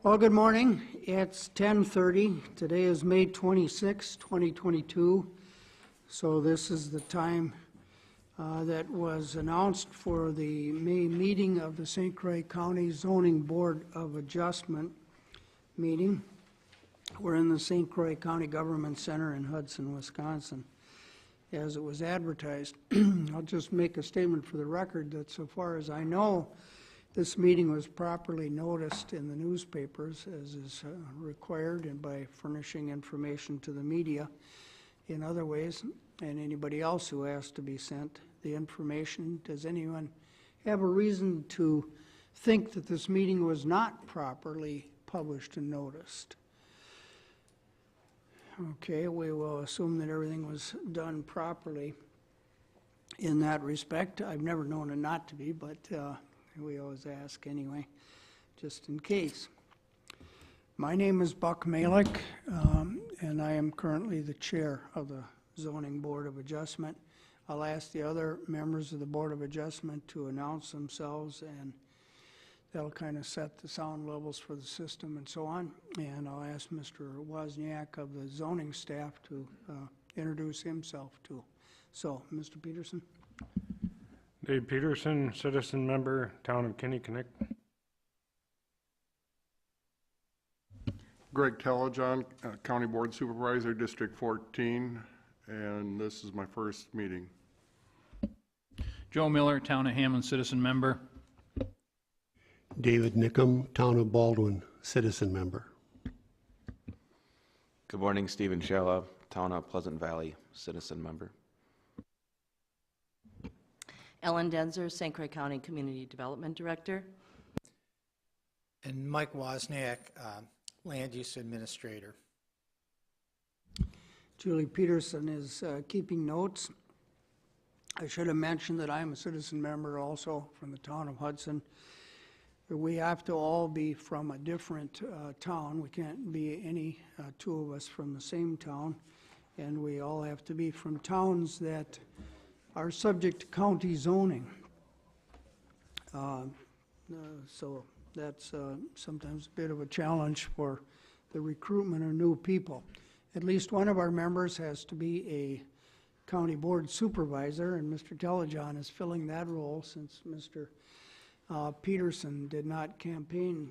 Well, good morning. It's 10:30. Today is May 26, 2022. So this is the time that was announced for the May meeting of the St. Croix County Zoning Board of Adjustment meeting. We're in the St. Croix County Government Center in Hudson, Wisconsin, as it was advertised. I'll just make a statement for the record that so far as I know, this meeting was properly noticed in the newspapers as is required, and by furnishing information to the media in other ways, and anybody else who has to be sent the information. Does anyone have a reason to think that this meeting was not properly published and noticed? Okay, we will assume that everything was done properly in that respect. I've never known it not to be, but we always ask anyway, just in case. My name is Buck Malick, and I am currently the chair of the Zoning Board of Adjustment. I'll ask the other members of the Board of Adjustment to announce themselves, and that'll kind of set the sound levels for the system and so on. And I'll ask Mr. Wozniak of the zoning staff to introduce himself too. So, Mr. Peterson. Dave Peterson, citizen member, Town of Kinnickinnick. Greg Telejohn, County Board Supervisor, District 14, and this is my first meeting. Joe Miller, Town of Hammond, citizen member. David Nickum, Town of Baldwin, citizen member. Good morning, Stephen Shella, Town of Pleasant Valley, citizen member. Ellen Denzer, St. Croix County Community Development Director. And Mike Wozniak, Land Use Administrator. Julie Peterson is keeping notes. I should have mentioned that I'm a citizen member also from the town of Hudson. We have to all be from a different town. We can't be any two of us from the same town, and we all have to be from towns that are subject to county zoning. So that's sometimes a bit of a challenge for the recruitment of new people. At least one of our members has to be a county board supervisor, and Mr. Telejohn is filling that role since Mr. Peterson did not campaign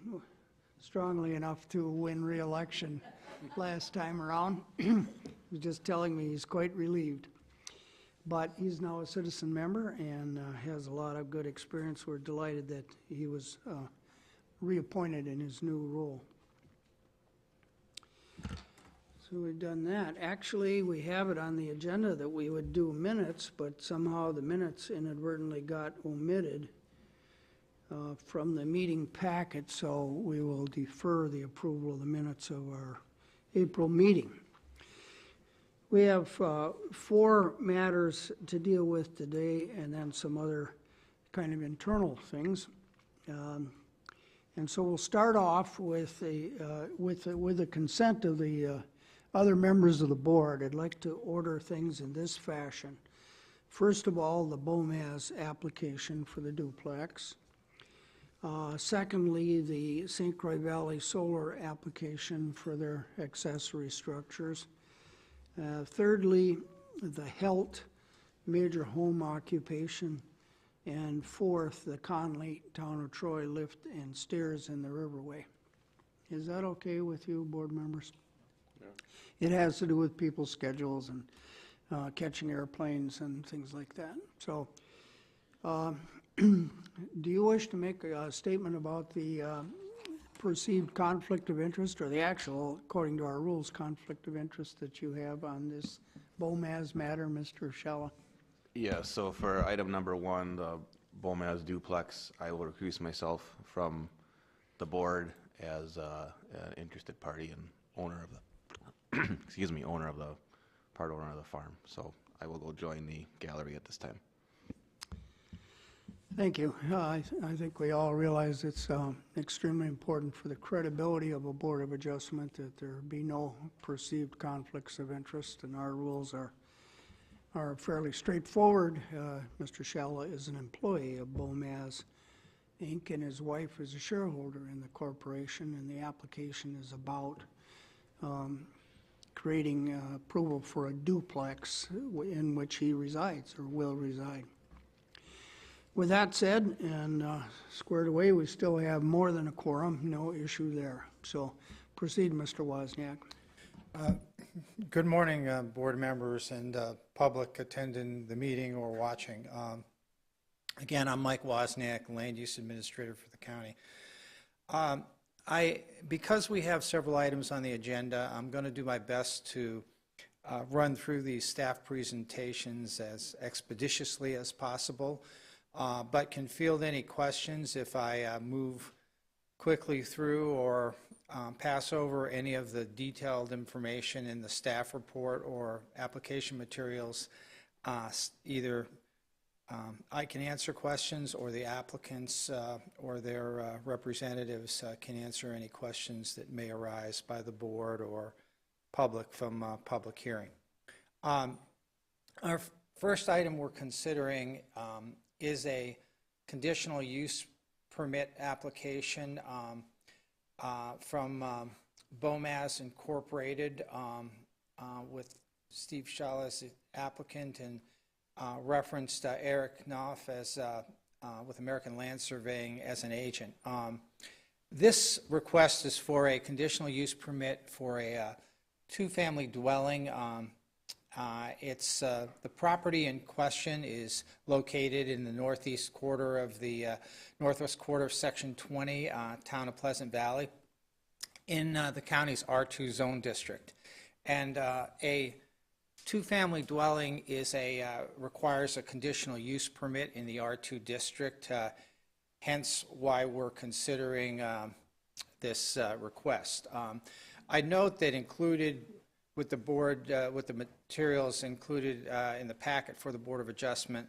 strongly enough to win re-election last time around. He was just telling me he's quite relieved. But he's now a citizen member and has a lot of good experience. We're delighted that he was reappointed in his new role. So we've done that. Actually, we have it on the agenda that we would do minutes, but somehow the minutes inadvertently got omitted from the meeting packet, so we will defer the approval of the minutes of our April meeting. We have 4 matters to deal with today, and then some other kind of internal things. And so we'll start off with the consent of the other members of the board. I'd like to order things in this fashion. First of all, the BOMAS application for the duplex. Secondly, the St. Croix Valley Solar application for their accessory structures. Thirdly, the HELT major home occupation. And fourth, the Conley Town of Troy lift and stairs in the Riverway. Is that okay with you, board members? Yeah. It has to do with people's schedules and catching airplanes and things like that. So, do you wish to make a statement about the perceived conflict of interest, or the actual, according to our rules, conflict of interest that you have on this BOMAS matter, Mr. Shella? Yeah, so for item number 1, the BOMAS duplex, I will recuse myself from the board as an interested party and owner of the, excuse me, owner of the farm. So I will go join the gallery at this time. Thank you. I think we all realize it's extremely important for the credibility of a Board of Adjustment that there be no perceived conflicts of interest, and our rules are fairly straightforward. Mr. Shella is an employee of BOMAS, Inc., and his wife is a shareholder in the corporation, and the application is about creating approval for a duplex in which he resides or will reside. With that said, and squared away, we still have more than a quorum, no issue there. So proceed, Mr. Wozniak. Good morning, board members and public attending the meeting or watching. Again, I'm Mike Wozniak, Land Use Administrator for the county. Because we have several items on the agenda, I'm going to do my best to run through these staff presentations as expeditiously as possible, but can field any questions if I move quickly through or pass over any of the detailed information in the staff report or application materials. Either I can answer questions, or the applicants or their representatives can answer any questions that may arise by the board or public from public hearing. Our first item we're considering is a conditional use permit application from BOMAS Incorporated with Steve Shaw as the applicant, and referenced Eric Knopf as with American Land Surveying as an agent. This request is for a conditional use permit for a two-family dwelling. The property in question is located in the northwest quarter of Section 20, Town of Pleasant Valley, in the county's R2 zone district. And a two-family dwelling requires a conditional use permit in the R2 district, hence why we're considering this request. I note that included with the board, with the materials included in the packet for the Board of Adjustment,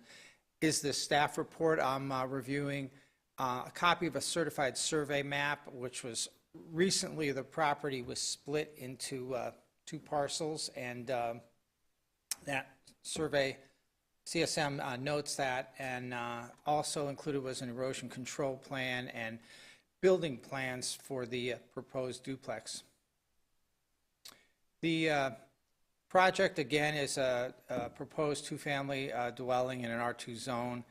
is the staff report I'm reviewing, a copy of a certified survey map, which was recently the property was split into two parcels, and that survey, CSM notes that, and also included was an erosion control plan and building plans for the proposed duplex. The project, again, is a proposed two-family dwelling in an R2 zone.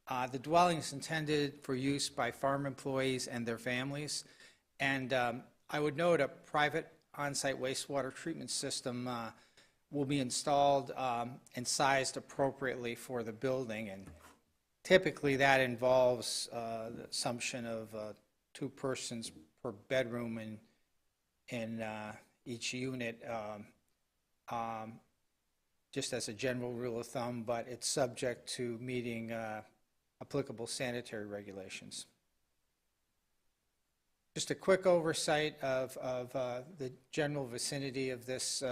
The dwelling is intended for use by farm employees and their families. And I would note a private on-site wastewater treatment system will be installed and sized appropriately for the building. And typically that involves the assumption of 2 persons per bedroom in each unit, just as a general rule of thumb, but it's subject to meeting applicable sanitary regulations. Just a quick oversight of the general vicinity of this.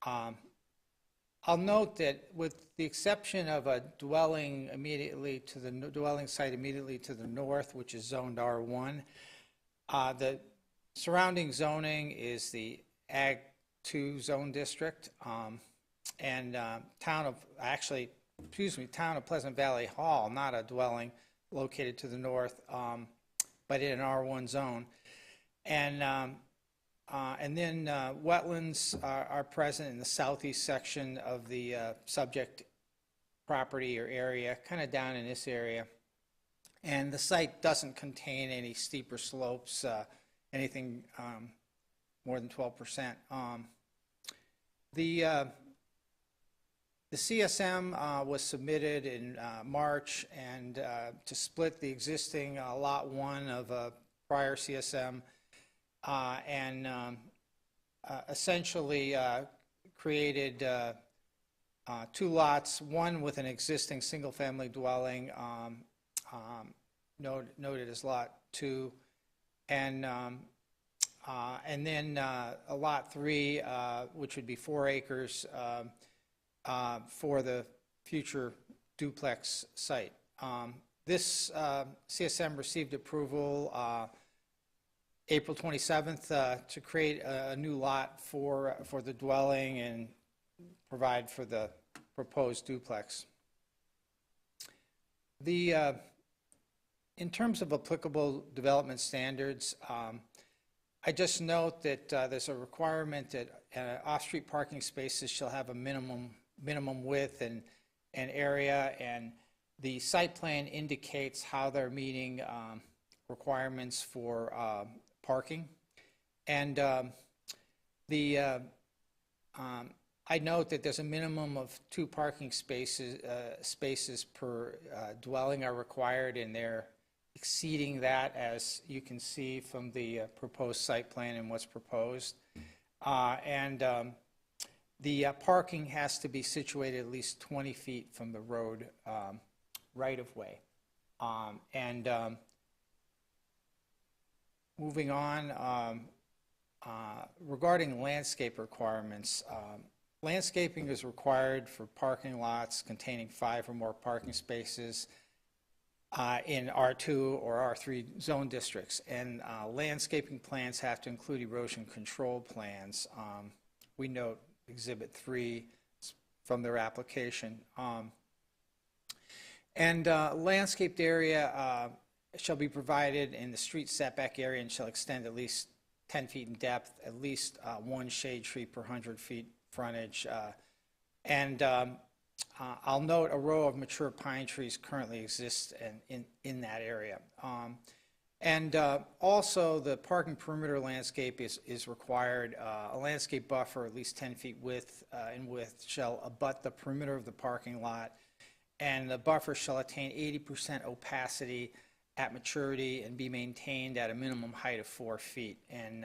I'll note that with the exception of a dwelling site immediately to the north, which is zoned R1, the surrounding zoning is the Ag 2 zone district, and Town of Pleasant Valley Hall, not a dwelling located to the north, but in an R1 zone. And then wetlands are present in the southeast section of the subject property or area, kind of down in this area. And the site doesn't contain any steeper slopes, anything more than 12%. The CSM was submitted in March, and to split the existing Lot 1 of a prior CSM, and essentially created 2 lots, one with an existing single-family dwelling, noted as Lot 2, and then a Lot 3, which would be 4 acres for the future duplex site. This CSM received approval April 27th to create a new lot for the dwelling and provide for the proposed duplex. In In terms of applicable development standards, I just note that there's a requirement that off-street parking spaces shall have a minimum width and area, and the site plan indicates how they're meeting requirements for parking. And I note that there's a minimum of 2 parking spaces per dwelling are required, and they're exceeding that, as you can see from the proposed site plan and what's proposed. The parking has to be situated at least 20 feet from the road right-of-way. Moving on, regarding landscape requirements, landscaping is required for parking lots containing 5 or more parking spaces in R2 or R3 zone districts, and landscaping plans have to include erosion control plans. We note Exhibit 3 from their application. Landscaped area shall be provided in the street setback area and shall extend at least 10 feet in depth, at least 1 shade tree per 100 feet frontage. I'll note a row of mature pine trees currently exist in that area. Also, the parking perimeter landscape is required. A landscape buffer at least 10 feet in width shall abut the perimeter of the parking lot, and the buffer shall attain 80% opacity at maturity and be maintained at a minimum height of 4 feet. And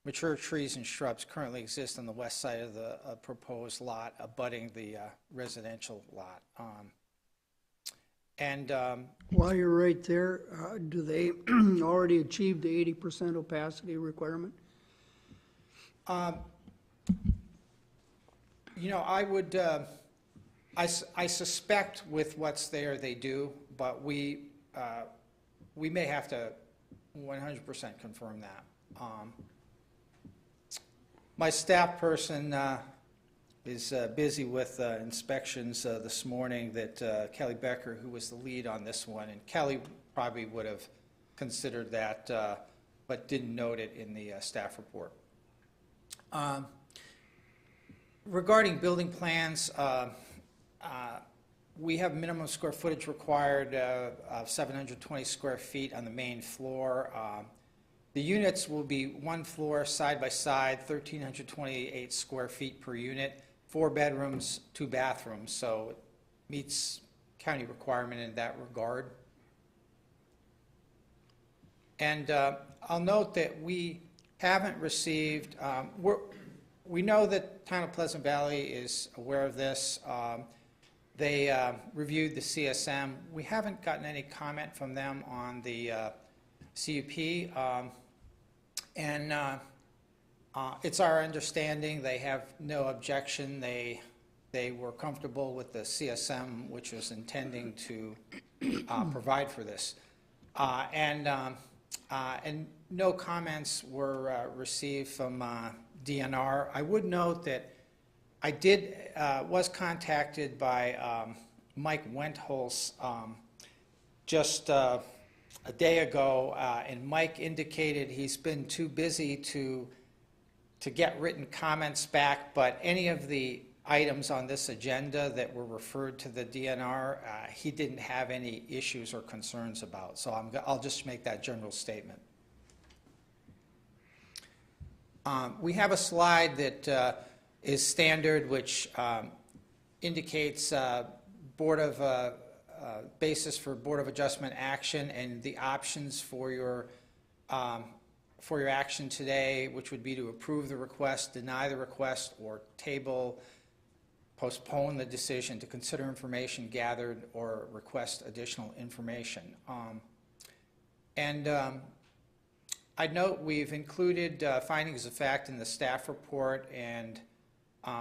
mature trees and shrubs currently exist on the west side of the proposed lot abutting the residential lot. While you're right there, do they already achieve the 80% opacity requirement? You know, I would, I suspect with what's there they do, but we may have to 100% confirm that. My staff person is busy with inspections this morning that Kelly Becker, who was the lead on this one, and Kelly probably would have considered that, but didn't note it in the staff report. Regarding building plans, we have minimum square footage required of 720 square feet on the main floor. The units will be 1 floor, side by side, 1,328 square feet per unit, 4 bedrooms, 2 bathrooms, so it meets county requirement in that regard. And I'll note that we haven't received, we know that Town of Pleasant Valley is aware of this. They reviewed the CSM. We haven't gotten any comment from them on the CUP. It's our understanding they have no objection. They were comfortable with the CSM, which was intending to provide for this. And no comments were received from DNR. I would note that I was contacted by Mike Wentholz just a day ago, and Mike indicated he's been too busy to get written comments back, but any of the items on this agenda that were referred to the DNR, he didn't have any issues or concerns about. So I'll just make that general statement. We have a slide that is standard, which indicates basis for Board of Adjustment action and the options for your action today, which would be to approve the request, deny the request, or table, postpone the decision to consider information gathered or request additional information. I'd note we've included findings of fact in the staff report, and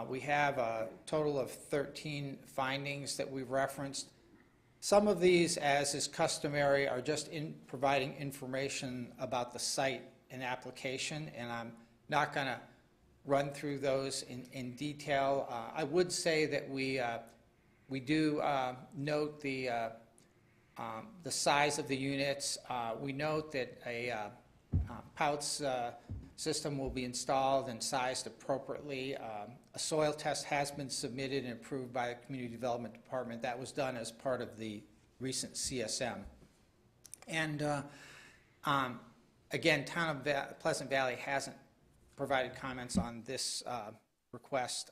we have a total of 13 findings that we've referenced. Some of these, as is customary, are just providing information about the site and application, and I'm not going to run through those in detail. I would say that we do note the the size of the units. We note that a POUTS system will be installed and sized appropriately. A soil test has been submitted and approved by the Community Development Department. That was done as part of the recent CSM. And again, Town of Pleasant Valley hasn't provided comments on this request.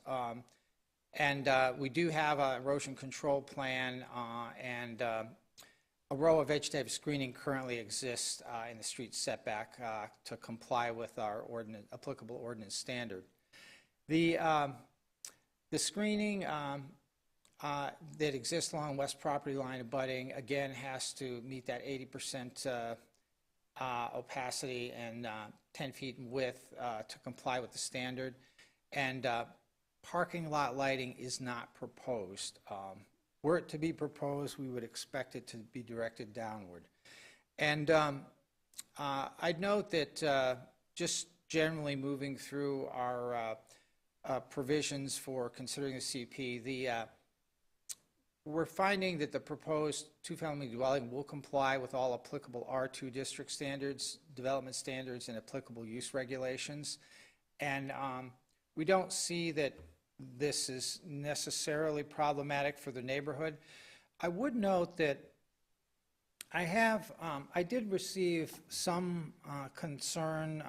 And we do have an erosion control plan, and a row of vegetative screening currently exists in the street setback to comply with our applicable ordinance standard. The screening that exists along west property line abutting, again, has to meet that 80% opacity and 10 feet in width to comply with the standard. And parking lot lighting is not proposed. Were it to be proposed, we would expect it to be directed downward. And I'd note that just generally moving through our provisions for considering the CP, we're finding that the proposed two-family dwelling will comply with all applicable R2 district standards, development standards, and applicable use regulations. And we don't see that this is necessarily problematic for the neighborhood. I would note that I did receive some concern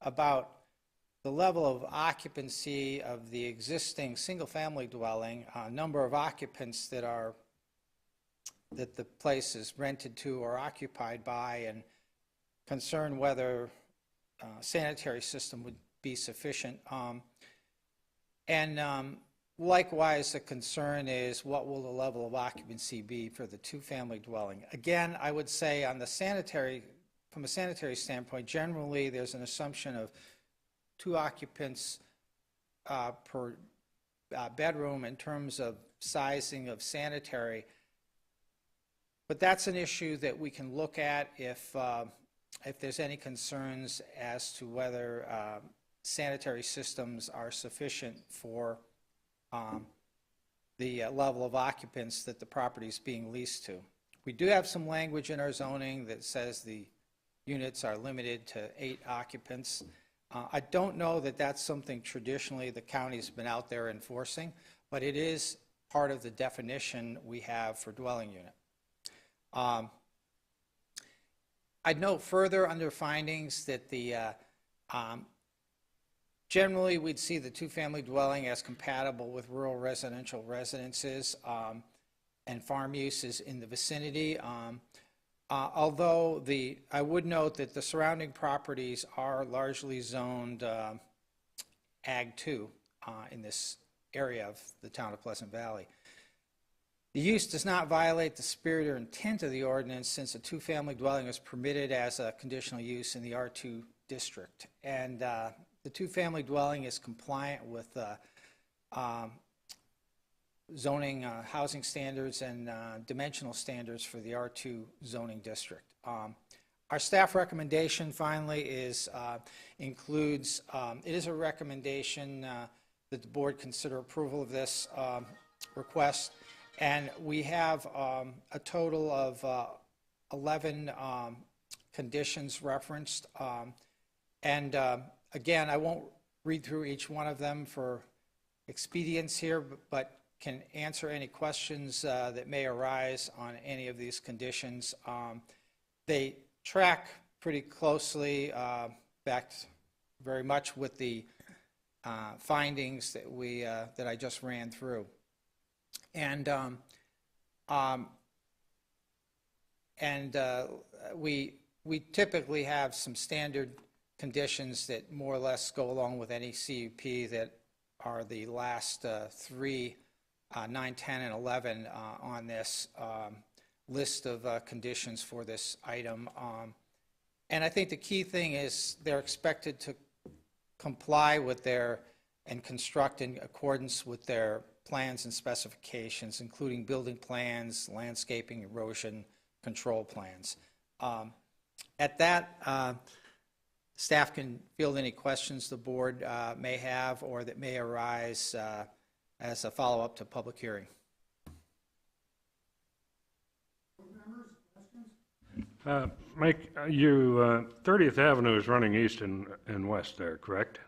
about the level of occupancy of the existing single-family dwelling, number of occupants that the place is rented to or occupied by, and concern whether sanitary system would be sufficient. Likewise, the concern is what will the level of occupancy be for the two-family dwelling. Again, I would say on the from a sanitary standpoint, generally there's an assumption of 2 occupants per bedroom in terms of sizing of sanitary. But that's an issue that we can look at if there's any concerns as to whether sanitary systems are sufficient for the level of occupants that the property is being leased to. We do have some language in our zoning that says the units are limited to 8 occupants. I don't know that that's something traditionally the county's been out there enforcing, but it is part of the definition we have for dwelling unit. I'd note further under findings that generally we'd see the two-family dwelling as compatible with rural residential residences and farm uses in the vicinity. Although I would note that the surrounding properties are largely zoned Ag 2 in this area of the town of Pleasant Valley. The use does not violate the spirit or intent of the ordinance, since a two-family dwelling is permitted as a conditional use in the R2 district. And the two-family dwelling is compliant with zoning housing standards and dimensional standards for the R2 zoning district. Our staff recommendation finally includes, it is a recommendation that the board consider approval of this request, and we have a total of 11 conditions referenced. Again, I won't read through each one of them for expedience here, but can answer any questions that may arise on any of these conditions. They track pretty closely, backed very much with the findings that I just ran through. And we typically have some standard conditions that more or less go along with any CUP that are the last 3, 9, 10, and 11 on this list of conditions for this item. And I think the key thing is they're expected to comply with and construct in accordance with their plans and specifications, including building plans, landscaping, erosion control plans. At that, staff can field any questions the board may have or that may arise as a follow-up to public hearing. Board members? Mike, 30th Avenue is running east and west there, correct?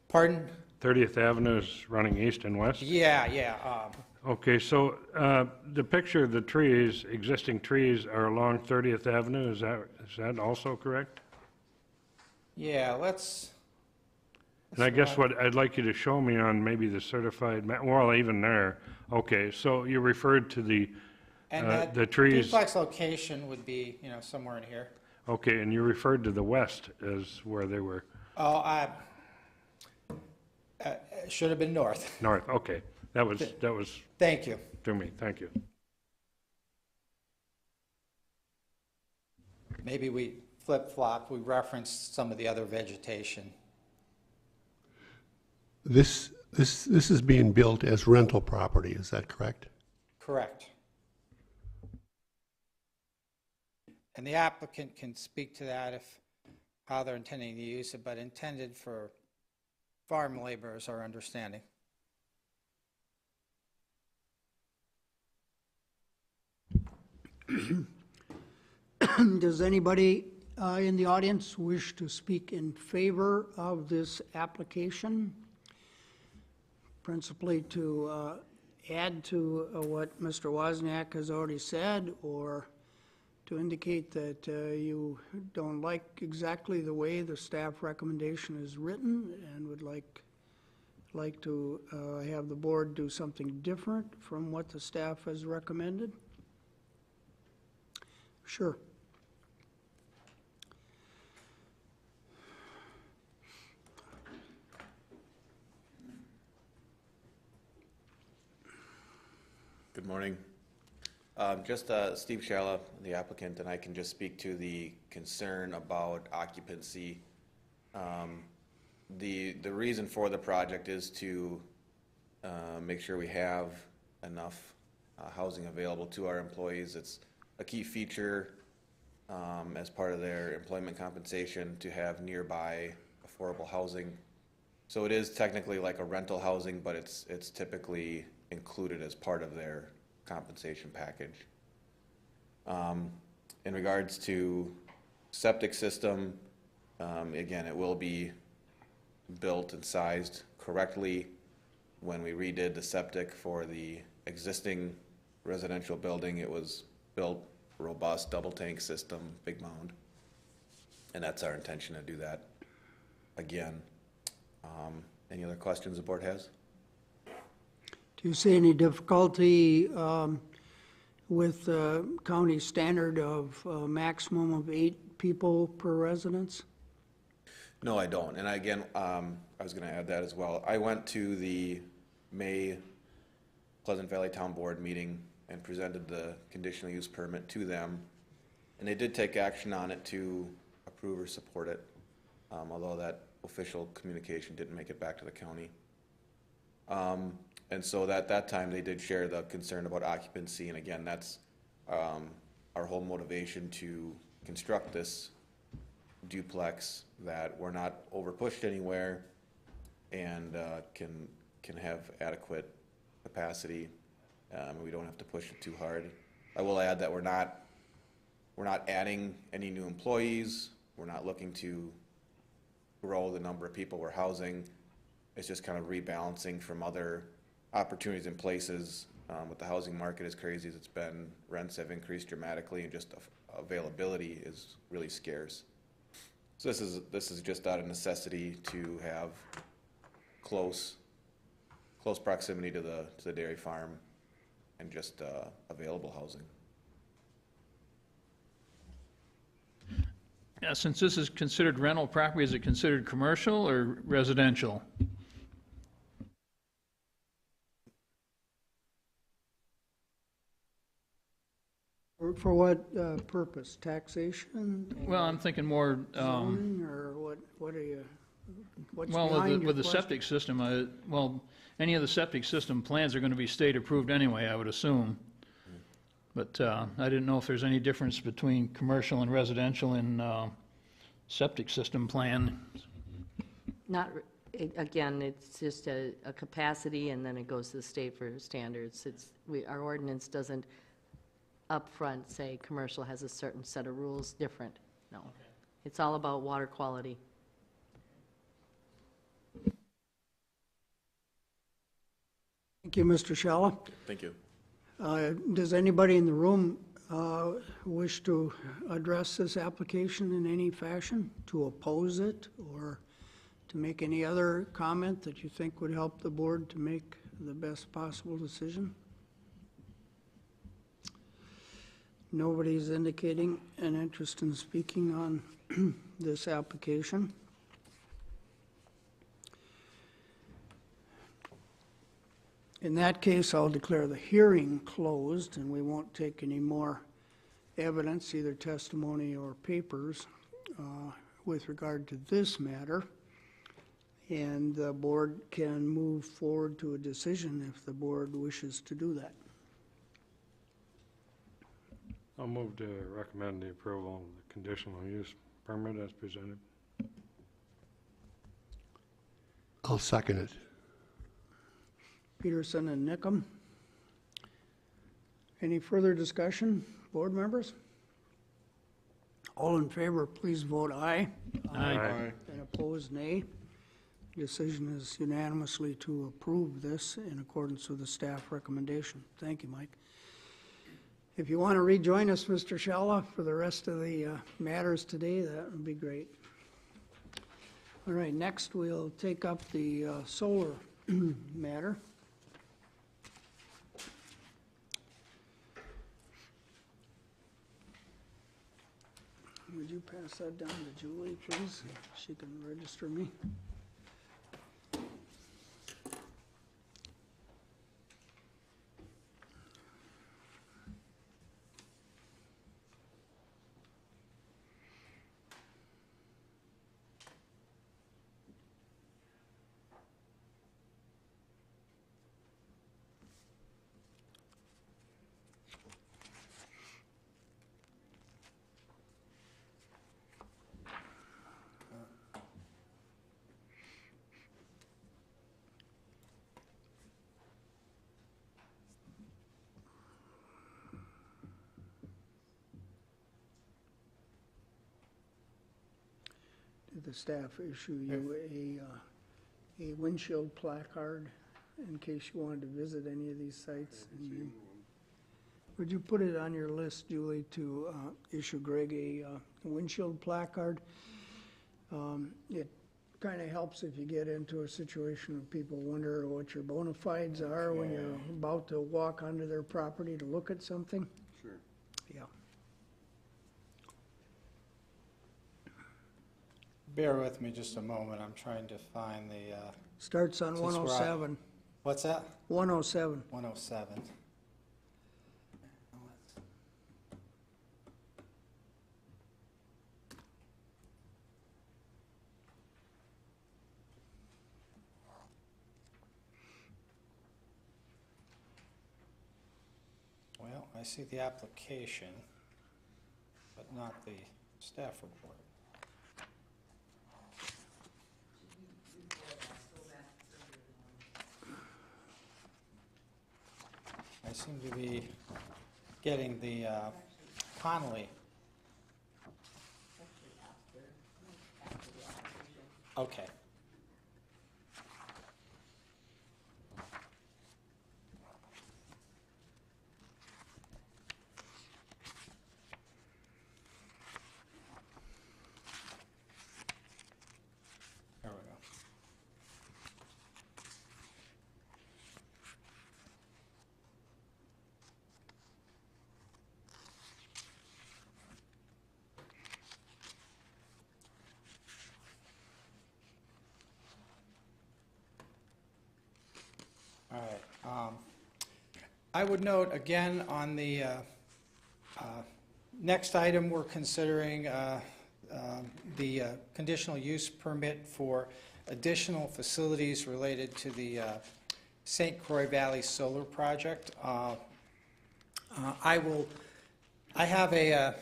Pardon? 30th Avenue is running east and west? Yeah. Okay, so the picture of the trees, existing trees are along 30th Avenue, is that also correct? Yeah, let's. And I guess what I'd like you to show me on maybe the certified, well, even there, okay, so you referred to the trees. Duplex location would be, somewhere in here. Okay, and you referred to the west as where they were Oh, should have been north. north, okay. That was Thank you. to me, thank you. Maybe we flip-flopped, we referenced some of the other vegetation. This is being built as rental property, is that correct? Correct. And the applicant can speak to that how they're intending to use it, but intended for farm labor is our understanding. Does anybody in the audience wish to speak in favor of this application? Principally to add to what Mr. Wozniak has already said, or to indicate that you don't like exactly the way the staff recommendation is written and would like to have the board do something different from what the staff has recommended? Sure. Good morning. Just Steve Shala, the applicant, and I can just speak to the concern about occupancy. The reason for the project is to make sure we have enough housing available to our employees. It's a key feature as part of their employment compensation to have nearby affordable housing. So it is technically like a rental housing, but it's typically included as part of their compensation package. In regards to septic system, again, it will be built and sized correctly. When we redid the septic for the existing residential building, it was built robust, double tank system, big mound. And that's our intention to do that again. Any other questions the board has? Do you see any difficulty with the county standard of a maximum of 8 people per residence? No, I don't. And again, I was going to add that as well. I went to the May Pleasant Valley Town Board meeting and presented the conditional use permit to them. And they did take action on it to approve or support it, although that official communication didn't make it back to the county. And so at that time, they did share the concern about occupancy. And again, that's our whole motivation to construct this duplex, that we're not over pushed anywhere and can have adequate capacity. We don't have to push it too hard. I will add that we're not adding any new employees. We're not looking to grow the number of people we're housing. It's just kind of rebalancing from other opportunities in places. With the housing market as crazy as it's been, rents have increased dramatically, and just availability is really scarce. So this is just out of necessity to have close proximity to the dairy farm and just available housing. Yeah, since this is considered rental property, is it considered commercial or residential? For what purpose? Taxation? Well, I'm thinking more, Zoning, or what are you, what's well, behind your with the question? septic system, well, any of the septic system plans are going to be state approved anyway, I would assume. But I didn't know if there's any difference between commercial and residential in septic system plan. Not, again, it's just a capacity, and then it goes to the state for standards. Our ordinance doesn't upfront say commercial has a certain set of rules different. No. It's all about water quality. Thank you, Mr. Shella. Thank you. Does anybody in the room wish to address this application in any fashion, to oppose it, or to make any other comment that you think would help the board to make the best possible decision? Nobody's indicating an interest in speaking on this application. In that case, I'll declare the hearing closed, and we won't take any more evidence, either testimony or papers, with regard to this matter. And the board can move forward to a decision if the board wishes to do that. I'll move to recommend the approval of the conditional use permit as presented. I'll second it. Peterson and Nickum. Any further discussion, board members? All in favor, please vote aye. Aye. And opposed, nay. Decision is unanimously to approve this in accordance with the staff recommendation. Thank you, Mike. If you want to rejoin us, Mr. Shella, for the rest of the matters today, that would be great. All right, next we'll take up the solar matter. Would you pass that down to Julie, please? She can register me. Did the staff issue you a windshield placard in case you wanted to visit any of these sites? Would you put it on your list, Julie, to issue Greg a windshield placard? It kind of helps if you get into a situation where people wonder what your bona fides are when you're about to walk onto their property to look at something. Sure. Yeah. Bear with me just a moment, I'm trying to find the, Starts on Since we're on- 107. what's that? 107. 107. Well, I see the application, but not the staff report. I seem to be getting the Connolly. Okay. There we go. All right. I would note again on the next item, we're considering the conditional use permit for additional facilities related to the St. Croix Valley Solar Project. I have a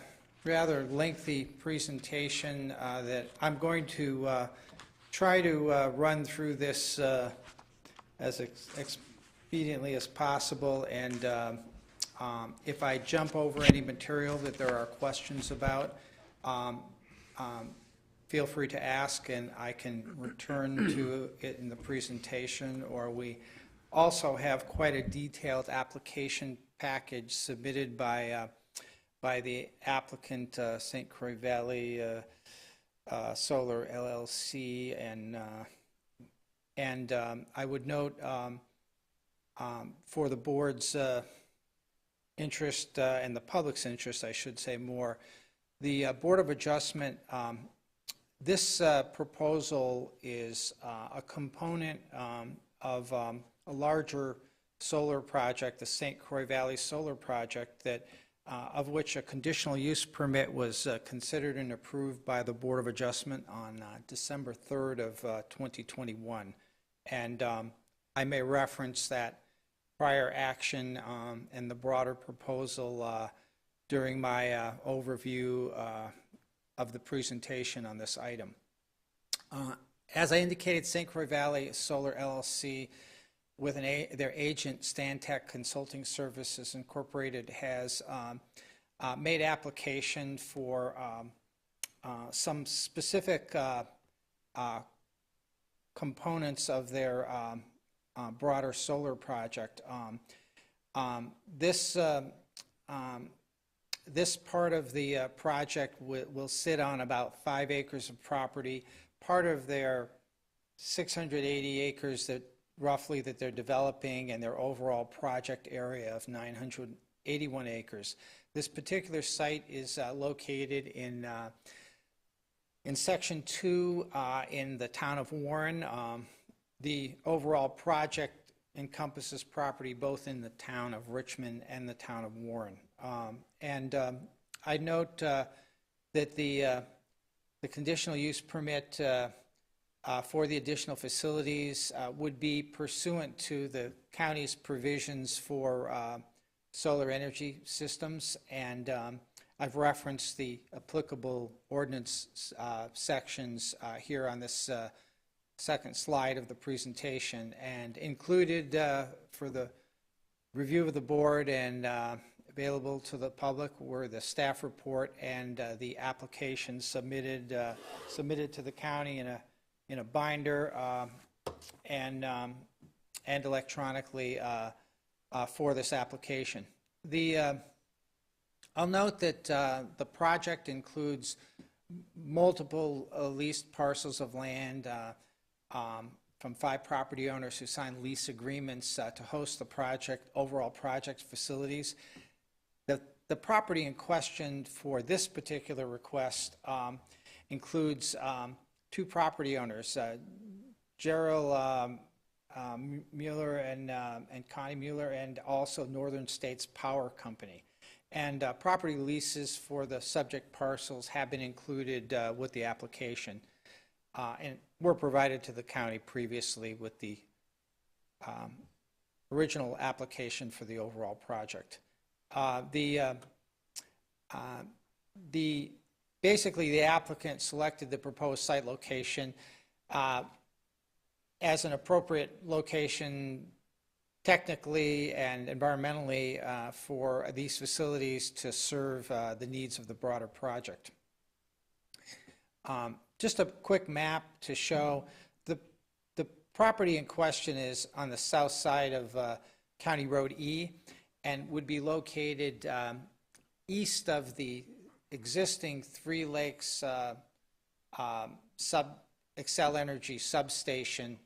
rather lengthy presentation that I'm going to try to run through this as expediently as possible, and If I jump over any material that there are questions about, feel free to ask, and I can return to it in the presentation, or we also have quite a detailed application package submitted by the applicant, St. Croix Valley Solar LLC, and I would note for the board's interest and the public's interest, I should say more, the Board of Adjustment, this proposal is a component of a larger solar project, the St. Croix Valley Solar Project, that of which a conditional use permit was considered and approved by the Board of Adjustment on December 3rd of 2021. And I may reference that prior action and the broader proposal during my overview of the presentation on this item. As I indicated, St. Croix Valley Solar LLC, with their agent, Stantec Consulting Services Incorporated, has made application for some specific components of their broader solar project. This part of the project will sit on about 5 acres of property. Part of their 680 acres that roughly that they're developing, and their overall project area of 981 acres. This particular site is located in Section 2 in the town of Warren. The overall project encompasses property both in the town of Richmond and the town of Warren. I note that the conditional use permit for the additional facilities would be pursuant to the county's provisions for solar energy systems, and I've referenced the applicable ordinance sections here on this second slide of the presentation, and included for the review of the board and available to the public were the staff report and the application submitted to the county in a binder and electronically for this application. I'll note that the project includes multiple leased parcels of land from 5 property owners who signed lease agreements to host the overall project facilities. The property in question for this particular request includes 2 property owners, Gerald Mueller and Connie Mueller, and also Northern States Power Company. And property leases for the subject parcels have been included with the application and were provided to the county previously with the original application for the overall project. Basically, the applicant selected the proposed site location as an appropriate location technically and environmentally for these facilities to serve the needs of the broader project. Just a quick map to show the property in question is on the south side of County Road E and would be located east of the existing Three Lakes Xcel Energy substation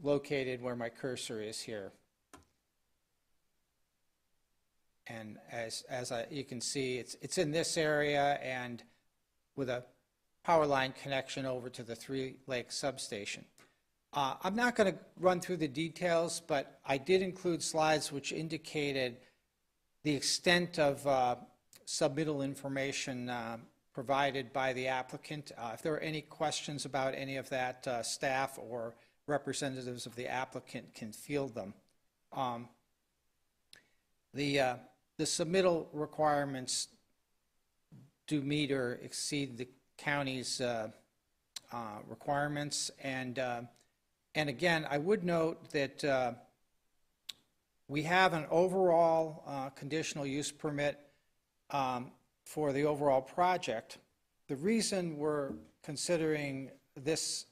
located where my cursor is here. And you can see, it's in this area and with a power line connection over to the Three Lakes substation. I'm not going to run through the details, but I did include slides which indicated the extent of submittal information provided by the applicant. If there are any questions about any of that, staff or representatives of the applicant can field them. The submittal requirements do meet or exceed the county's requirements, and again, I would note that We have an overall conditional use permit for the overall project. The reason we're considering this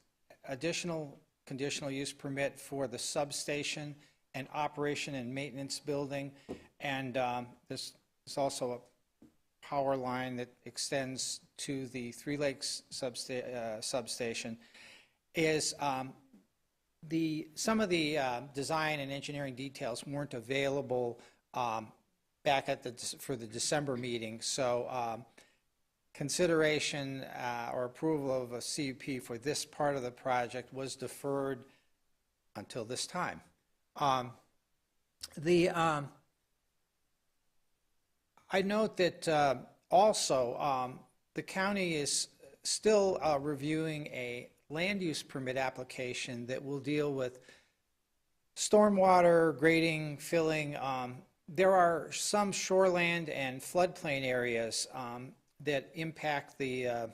additional conditional use permit for the substation and operation and maintenance building, and there's also a power line that extends to the Three Lakes substation, is some of the design and engineering details weren't available back for the December meeting. So consideration or approval of a CUP for this part of the project was deferred until this time. I note that also the county is still reviewing a land use permit application that will deal with stormwater, grading, filling. There are some shoreland and floodplain areas that impact the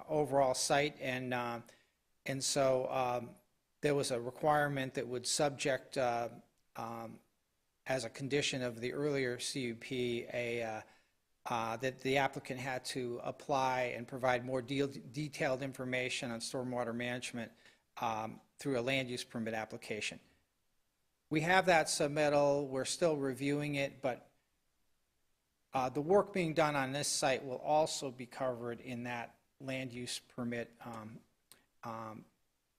overall site, and so there was a requirement that would subject as a condition of the earlier CUP that the applicant had to apply and provide more detailed information on stormwater management through a land use permit application. We have that submittal. We're still reviewing it, but the work being done on this site will also be covered in that land use permit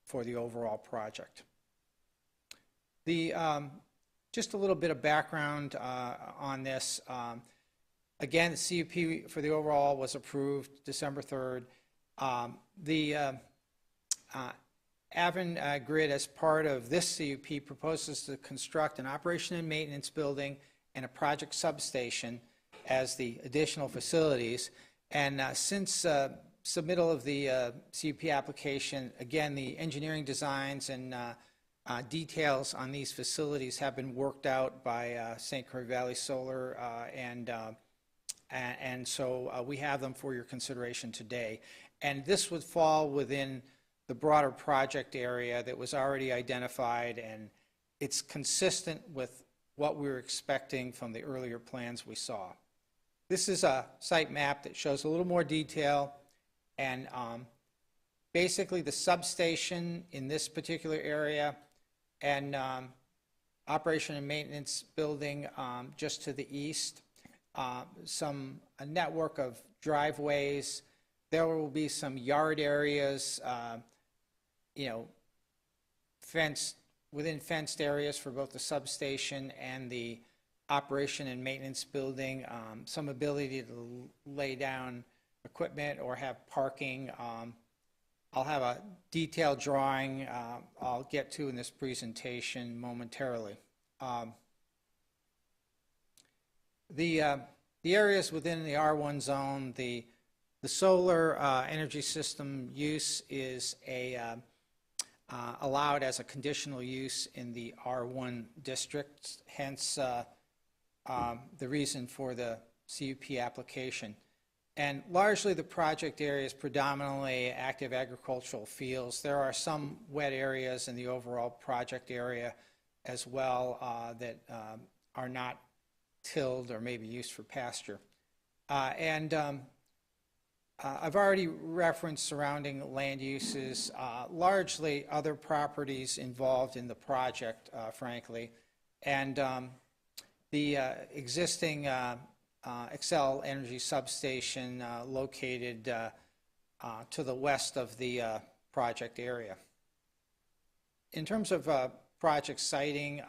for the overall project. Just a little bit of background on this. Again, the CUP for the overall was approved December 3rd. The Avangrid, as part of this CUP, proposes to construct an operation and maintenance building and a project substation as the additional facilities. And since submittal of the CUP application, again, the engineering designs and details on these facilities have been worked out by St. Croix Valley Solar, and so we have them for your consideration today. And this would fall within the broader project area that was already identified, and it's consistent with what we were expecting from the earlier plans we saw. This is a site map that shows a little more detail, and basically the substation in this particular area and operation and maintenance building just to the east, a network of driveways. There will be some yard areas, within fenced areas for both the substation and the operation and maintenance building, some ability to lay down equipment or have parking. I'll have a detailed drawing I'll get to in this presentation momentarily. The areas within the R1 zone, the solar energy system use is allowed as a conditional use in the R1 district, hence the reason for the CUP application. And largely the project area is predominantly active agricultural fields. There are some wet areas in the overall project area as well that are not tilled or maybe used for pasture. I've already referenced surrounding land uses, largely other properties involved in the project, frankly, and the existing Xcel Energy substation located to the west of the project area. In terms of project siting,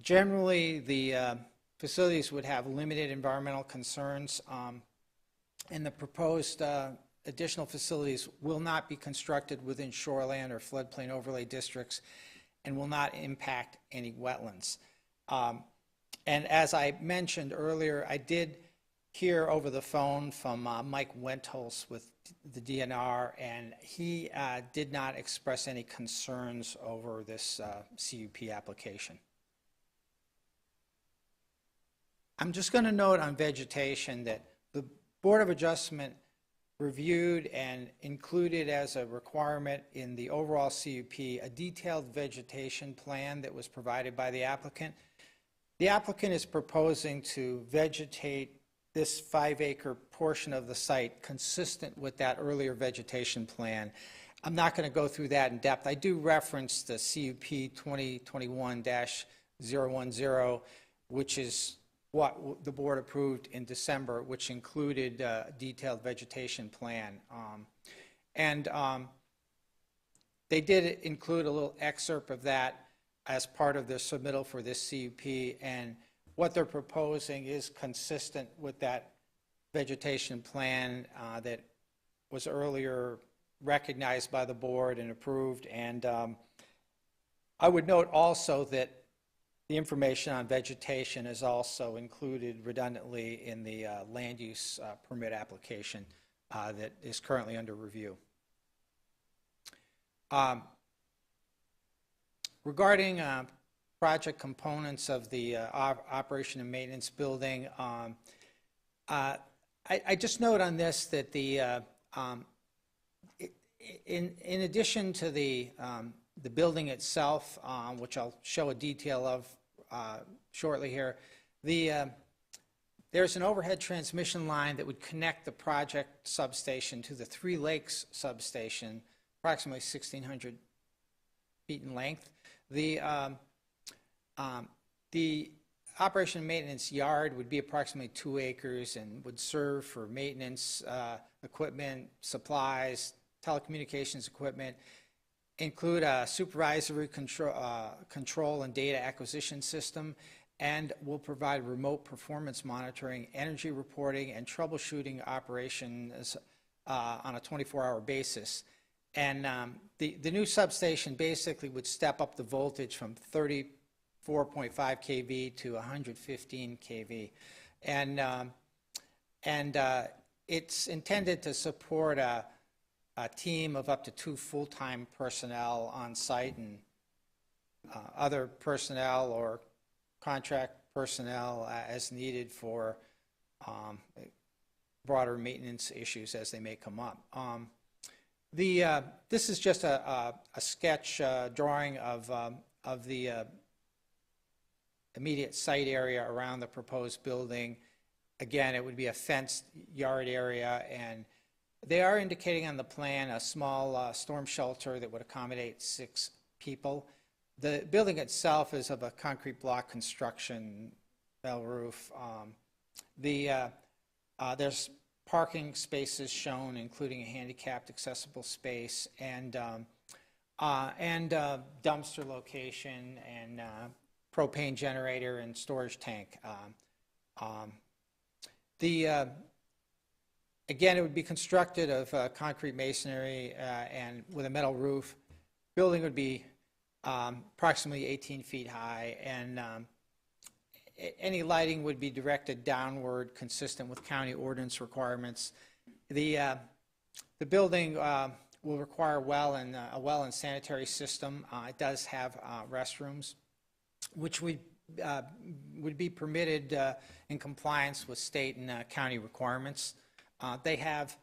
generally the facilities would have limited environmental concerns, and the proposed additional facilities will not be constructed within shoreland or floodplain overlay districts and will not impact any wetlands. And as I mentioned earlier, I did hear over the phone from Mike Wentholz with the DNR, and he did not express any concerns over this CUP application. I'm just going to note on vegetation that the Board of Adjustment reviewed and included as a requirement in the overall CUP a detailed vegetation plan that was provided by the applicant. The applicant is proposing to vegetate this 5-acre portion of the site consistent with that earlier vegetation plan. I'm not going to go through that in depth. I do reference the CUP 2021-010, which is what the board approved in December, which included a detailed vegetation plan. They did include a little excerpt of that as part of their submittal for this CUP, and what they're proposing is consistent with that vegetation plan that was earlier recognized by the board and approved. And I would note also that the information on vegetation is also included redundantly in the land use permit application that is currently under review. Regarding project components of the operation and maintenance building, I just note on this that the in addition to the building itself, which I'll show a detail of shortly here, there's an overhead transmission line that would connect the project substation to the Three Lakes substation, approximately 1,600 feet in length. The operation and maintenance yard would be approximately 2 acres and would serve for maintenance equipment, supplies, telecommunications equipment, include a supervisory control and data acquisition system, and will provide remote performance monitoring, energy reporting, and troubleshooting operations on a 24-hour basis. And the new substation basically would step up the voltage from 34.5 kV to 115 kV. And it's intended to support a team of up to 2 full-time personnel on site, and other personnel or contract personnel as needed for broader maintenance issues as they may come up. This is just a sketch drawing of the immediate site area around the proposed building. Again, it would be a fenced yard area, and they are indicating on the plan a small storm shelter that would accommodate 6 people. The building itself is of a concrete block construction, metal roof. There's parking spaces shown, including a handicapped accessible space, and dumpster location, and propane generator and storage tank. Again, it would be constructed of concrete masonry and with a metal roof. Building would be approximately 18 feet high, and any lighting would be directed downward, consistent with county ordinance requirements. The building will require a well and sanitary system. It does have restrooms, which would be permitted in compliance with state and county requirements. They have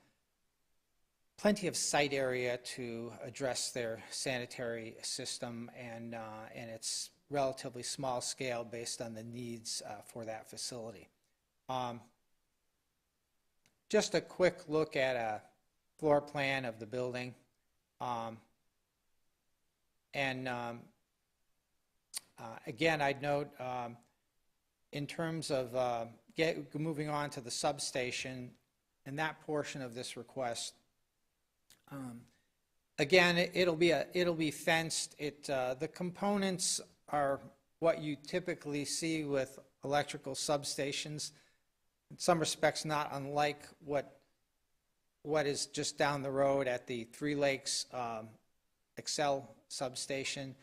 plenty of site area to address their sanitary system, and it's relatively small scale based on the needs for that facility. Just a quick look at a floor plan of the building. Again, I'd note in terms of moving on to the substation and that portion of this request, again, it'll be fenced. The components are what you typically see with electrical substations. In some respects, not unlike what is just down the road at the Three Lakes Excel substation.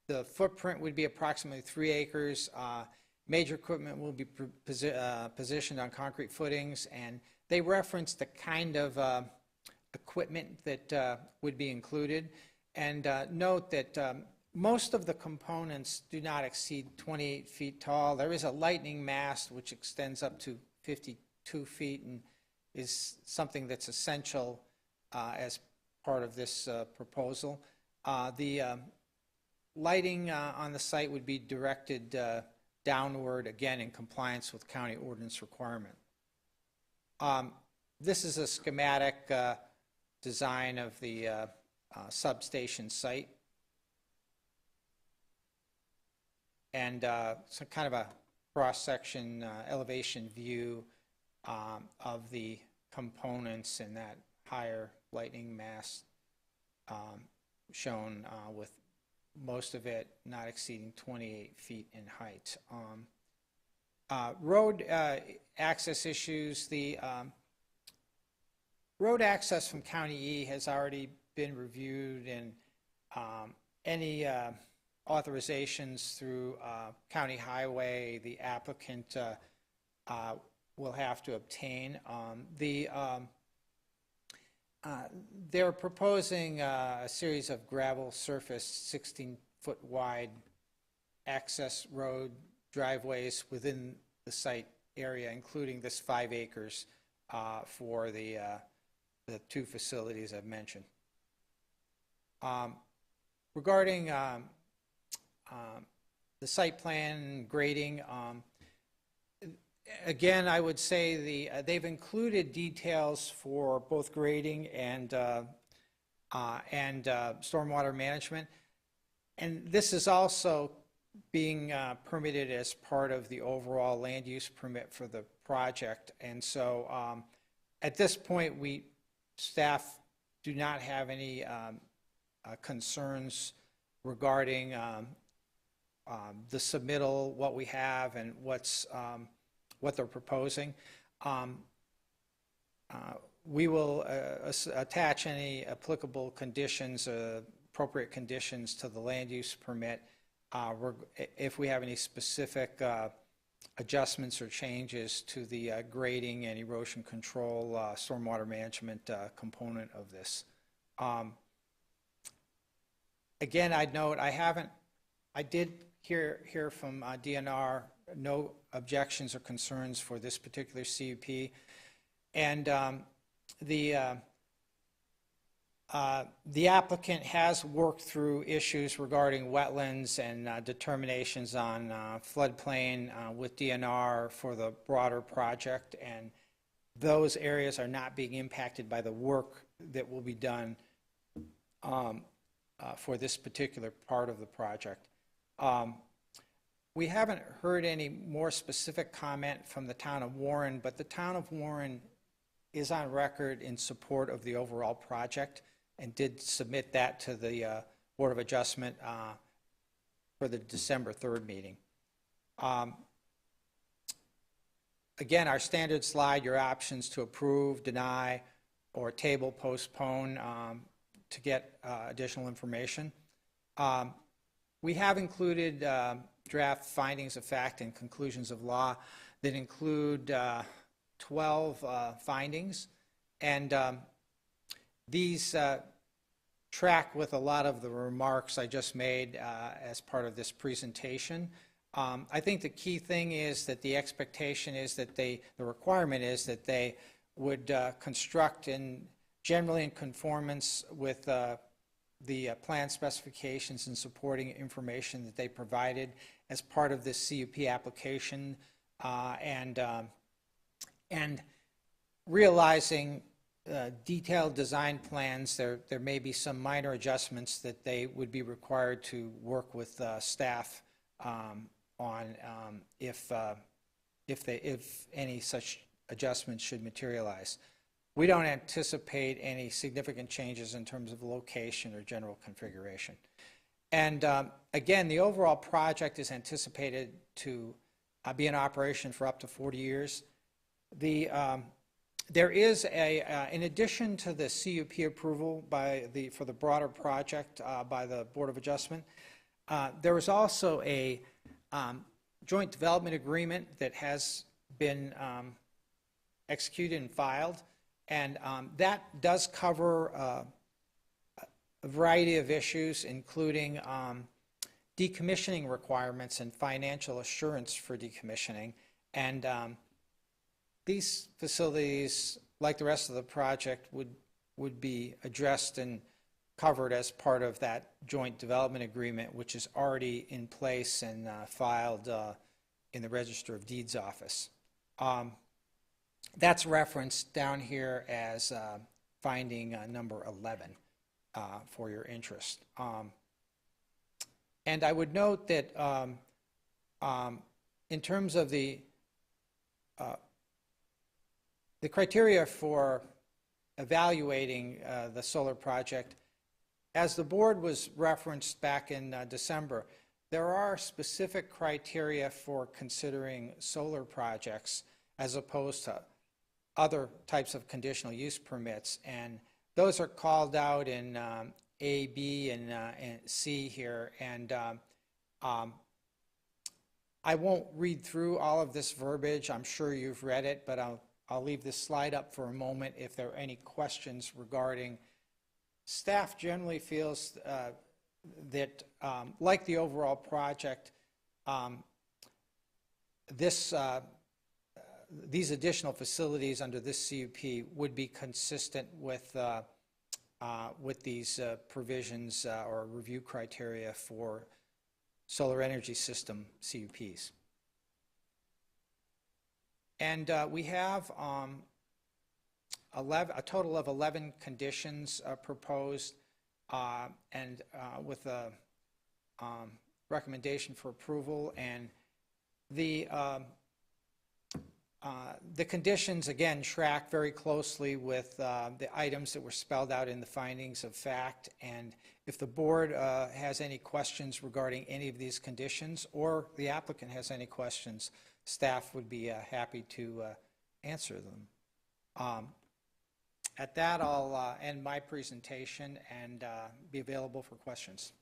The footprint would be approximately 3 acres. Major equipment will be positioned on concrete footings, and they reference the kind of equipment that would be included. And note that most of the components do not exceed 28 feet tall. There is a lightning mast which extends up to 52 feet, and is something that's essential as part of this proposal. The lighting on the site would be directed downward, again, in compliance with county ordinance requirement. This is a schematic design of the substation site. And some kind of a cross-section elevation view of the components in that higher lightning mast shown with most of it not exceeding 28 feet in height. Road access issues. The road access from County E has already been reviewed, and any authorizations through county highway, the applicant will have to obtain. They're proposing a series of gravel surface 16-foot wide access road driveways within the site area, including this 5 acres for the 2 facilities I've mentioned. Regarding the site plan grading, again, I would say they've included details for both grading and stormwater management, and this is also being permitted as part of the overall land use permit for the project. And so at this point, staff do not have any concerns regarding the submittal, what we have, and what they're proposing. We will attach any applicable conditions, appropriate conditions to the land use permit if we have any specific adjustments or changes to the grading and erosion control, stormwater management component of this. Again, I'd note I did hear from DNR no objections or concerns for this particular CUP, and the applicant has worked through issues regarding wetlands and determinations on floodplain with DNR for the broader project, and those areas are not being impacted by the work that will be done for this particular part of the project. We haven't heard any more specific comment from the town of Warren, but the town of Warren is on record in support of the overall project and did submit that to the Board of Adjustment for the December 3rd meeting. Again, our standard slide, your options to approve, deny, or table, postpone to get additional information. We have included draft findings of fact and conclusions of law that include 12 findings, and these track with a lot of the remarks I just made as part of this presentation. I think the key thing is that the expectation is that the requirement is that they would construct generally in conformance with the plan specifications and supporting information that they provided as part of this CUP application, and realizing detailed design plans, there may be some minor adjustments that they would be required to work with staff on if any such adjustments should materialize. We don't anticipate any significant changes in terms of location or general configuration. And again, the overall project is anticipated to be in operation for up to 40 years. There is in addition to the CUP approval for the broader project by the Board of Adjustment, there was also a joint development agreement that has been executed and filed, and that does cover a variety of issues, including decommissioning requirements and financial assurance for decommissioning. And these facilities like the rest of the project, would be addressed and covered as part of that joint development agreement, which is already in place and filed in the Register of Deeds office. That's referenced down here as finding number 11 for your interest. And I would note that in terms of the criteria for evaluating the solar project, as the board was referenced back in December, there are specific criteria for considering solar projects as opposed to other types of conditional use permits, and those are called out in A, B, and C here. And I won't read through all of this verbiage. I'm sure you've read it, but I'll leave this slide up for a moment if there are any questions regarding. Staff generally feels that, like the overall project, these additional facilities under this CUP would be consistent with these provisions or review criteria for solar energy system CUPs. And we have a total of 11 conditions proposed, and with a recommendation for approval. And the conditions, again, track very closely with the items that were spelled out in the findings of fact. And if the board has any questions regarding any of these conditions, or the applicant has any questions, staff would be happy to answer them. At that, I'll end my presentation and be available for questions.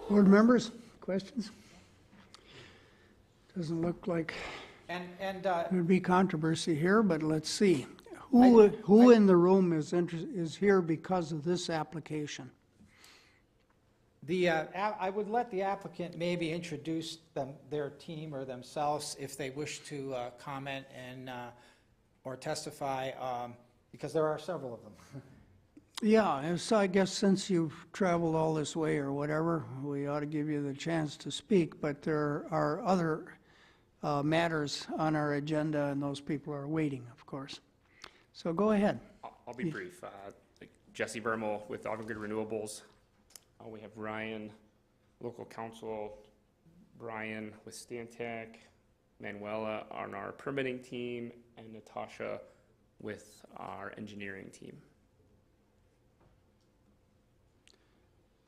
Board members, questions? Doesn't look like there'd be controversy here, but let's see. Who in the room is here because of this application? I would let the applicant maybe introduce their team or themselves if they wish to comment and or testify, because there are several of them. Yeah, so I guess since you've traveled all this way or whatever, we ought to give you the chance to speak, but there are other matters on our agenda, and those people are waiting, of course. So go ahead. I'll be brief. Jesse Bermel with Avangrid Renewables. We have Ryan, local counsel, Brian with Stantec, Manuela on our permitting team, and Natasha with our engineering team.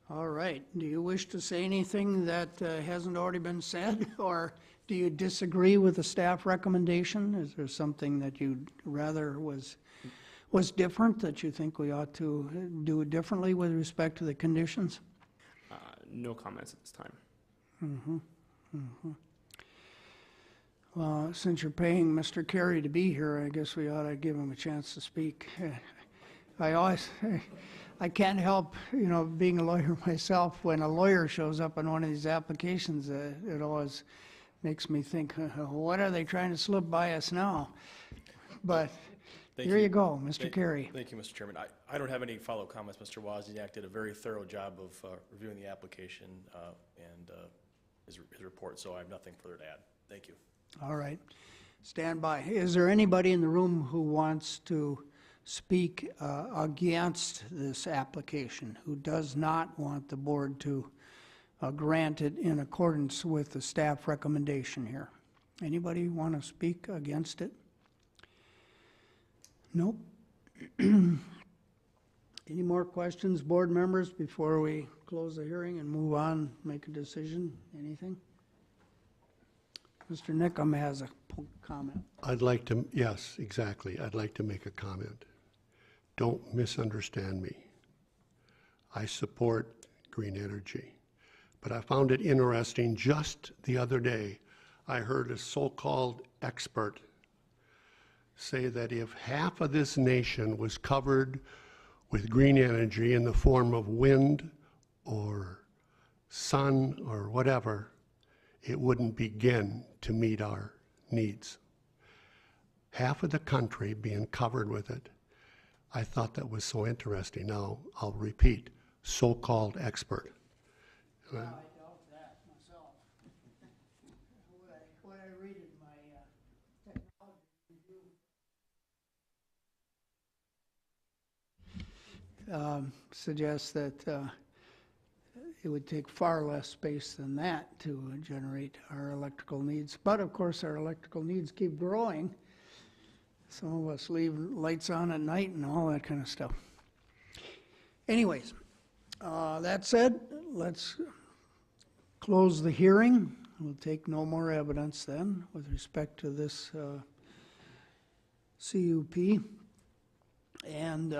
All right. Do you wish to say anything that hasn't already been said, or do you disagree with the staff recommendation? Is there something that you'd rather was different, that you think we ought to do differently with respect to the conditions? No comments at this time. Mm-hmm. Mm-hmm. Well, since you're paying Mr. Carey to be here, I guess we ought to give him a chance to speak. I can't help, being a lawyer myself, when a lawyer shows up on one of these applications, it always makes me think, what are they trying to slip by us now? But here you go, Mr. Carey. Thank you, Mr. Chairman. I don't have any follow-up comments. Mr. Wozniak did a very thorough job of reviewing the application and his report, so I have nothing further to add. Thank you. All right. Stand by. Is there anybody in the room who wants to speak against this application, who does not want the board to grant it in accordance with the staff recommendation here? Anybody want to speak against it? Nope. Any more questions, board members, before we close the hearing and move on, make a decision? Anything? Mr. Nickham has a comment. Yes, exactly. I'd like to make a comment. Don't misunderstand me. I support green energy, but I found it interesting just the other day. I heard a so-called expert say that if half of this nation was covered with green energy in the form of wind or sun or whatever, it wouldn't begin to meet our needs. half of the country being covered with it. I thought that was so interesting. Now, I'll repeat, so-called expert. I doubt that myself. What I read in my technology review suggests that it would take far less space than that to generate our electrical needs. But of course, our electrical needs keep growing. Some of us leave lights on at night and all that kind of stuff. Anyways, that said, let's close the hearing. We'll take no more evidence then with respect to this CUP. And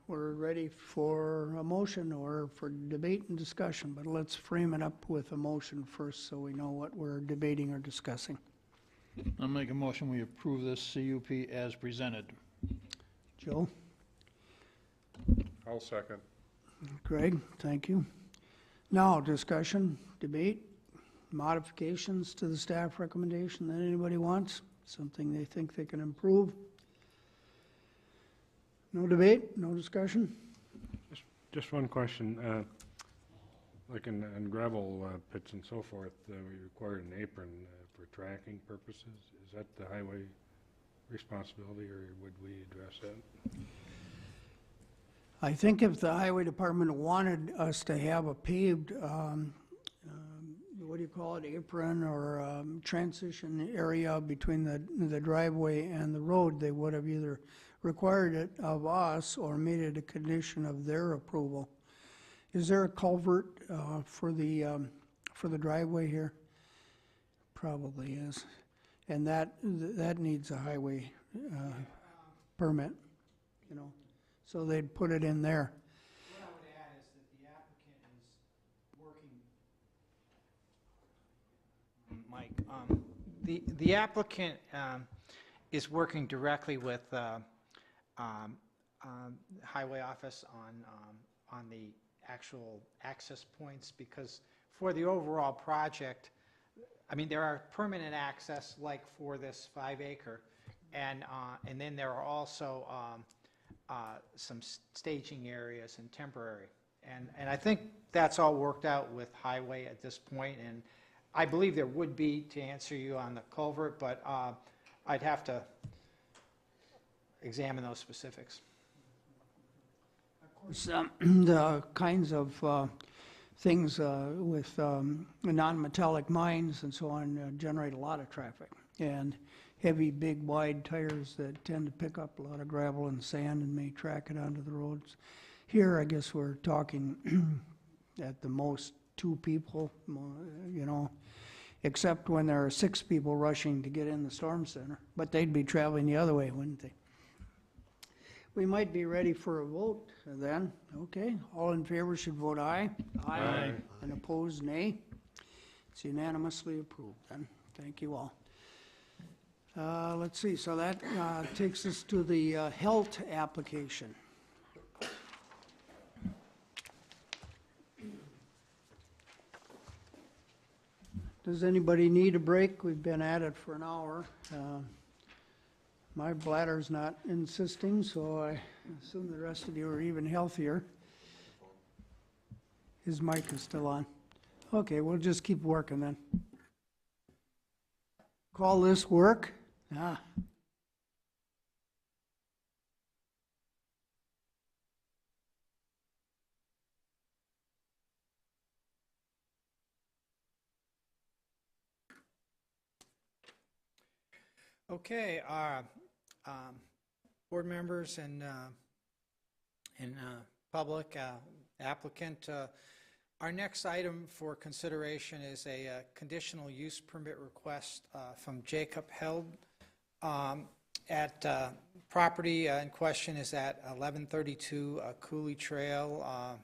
we're ready for a motion or for debate and discussion, but let's frame it up with a motion first so we know what we're debating or discussing. I'll make a motion, we approve this CUP as presented. Joe? I'll second. Greg, thank you. Now, discussion, debate, modifications to the staff recommendation that anybody wants, something they think they can improve. No debate, no discussion? Just one question. Like in gravel pits and so forth, we require an apron for tracking purposes. Is that the highway responsibility, or would we address that? I think if the highway department wanted us to have a paved, what do you call it, apron or transition area between the driveway and the road, they would have either required it of us or made it a condition of their approval. Is there a culvert for the driveway here? Probably is, and that needs a highway permit, you know. So they'd put it in there. What I would add is that the applicant is working, Mike, the applicant is working directly with Highway Office on the actual access points, because for the overall project, I mean, there are permanent access like for this 5-acre, and then there are also some staging areas and temporary. And I think that's all worked out with Highway at this point, and I believe there would be, to answer you on the culvert, but I'd have to examine those specifics. Of course, the kinds of things with non-metallic mines and so on generate a lot of traffic, and heavy, big, wide tires that tend to pick up a lot of gravel and sand and may track it onto the roads. Here, I guess we're talking at the most 2 people, you know, except when there are 6 people rushing to get in the storm center, but they'd be traveling the other way, wouldn't they? We might be ready for a vote then. Okay, all in favor should vote aye. Aye. And opposed, nay. It's unanimously approved then. Thank you all. Let's see, so that takes us to the health application. Does anybody need a break? We've been at it for an hour. My bladder's not insisting, so I assume the rest of you are even healthier. His mic is still on. Okay, we'll just keep working then. Call this work. Okay, board members and public applicant, our next item for consideration is a conditional use permit request from Jacob Held. At property in question is at 1132 Cooley Trail,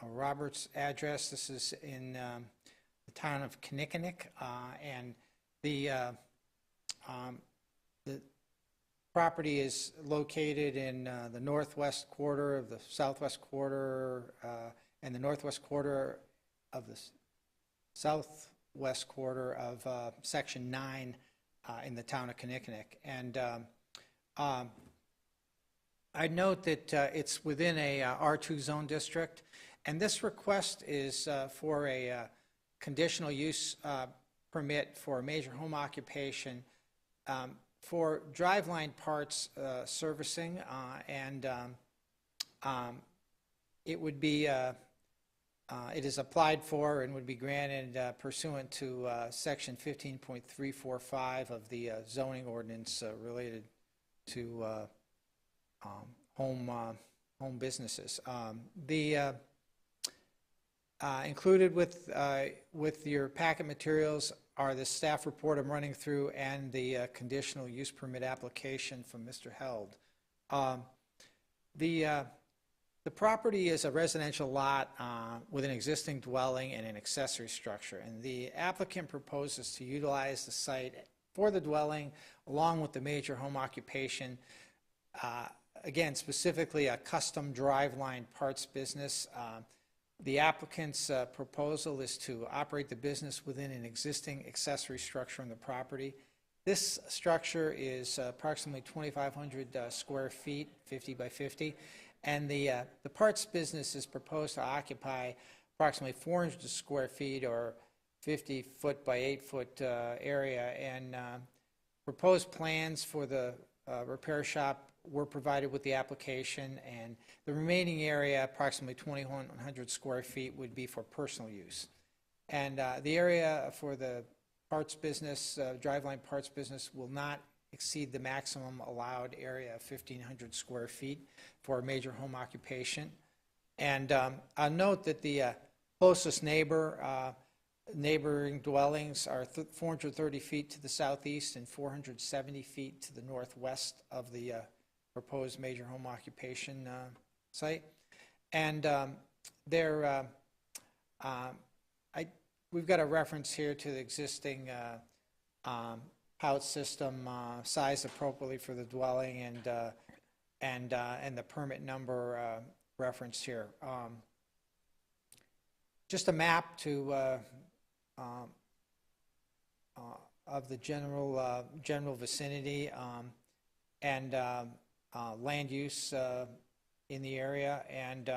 Robert's address. This is in the town of Kinnickinnick, and the property is located in the northwest quarter of the southwest quarter and the northwest quarter of the southwest quarter of Section 9 in the town of Kinnickinnick. And I'd note that it's within a R2 zone district, and this request is for a conditional use permit for a major home occupation for driveline parts servicing, and it would be, it is applied for and would be granted pursuant to section 15.345 of the zoning ordinance related to home businesses. Included with your packet materials are the staff report I'm running through and the conditional use permit application from Mr. Held. The property is a residential lot with an existing dwelling and an accessory structure, and the applicant proposes to utilize the site for the dwelling along with the major home occupation. Again, specifically a custom driveline parts business. The applicant's proposal is to operate the business within an existing accessory structure on the property. This structure is approximately 2,500 square feet, 50 by 50, and the parts business is proposed to occupy approximately 400 square feet or 50 foot by 8 foot area, and proposed plans for the repair shop were provided with the application, and the remaining area, approximately 2,100 square feet, would be for personal use. And the area for the parts business, driveline parts business, will not exceed the maximum allowed area of 1,500 square feet for a major home occupation. And I'll note that the closest neighboring dwellings are 430 feet to the southeast and 470 feet to the northwest of the proposed major home occupation site. And we've got a reference here to the existing house system sized appropriately for the dwelling, and the permit number referenced here. Just a map to of the general vicinity and land use in the area, and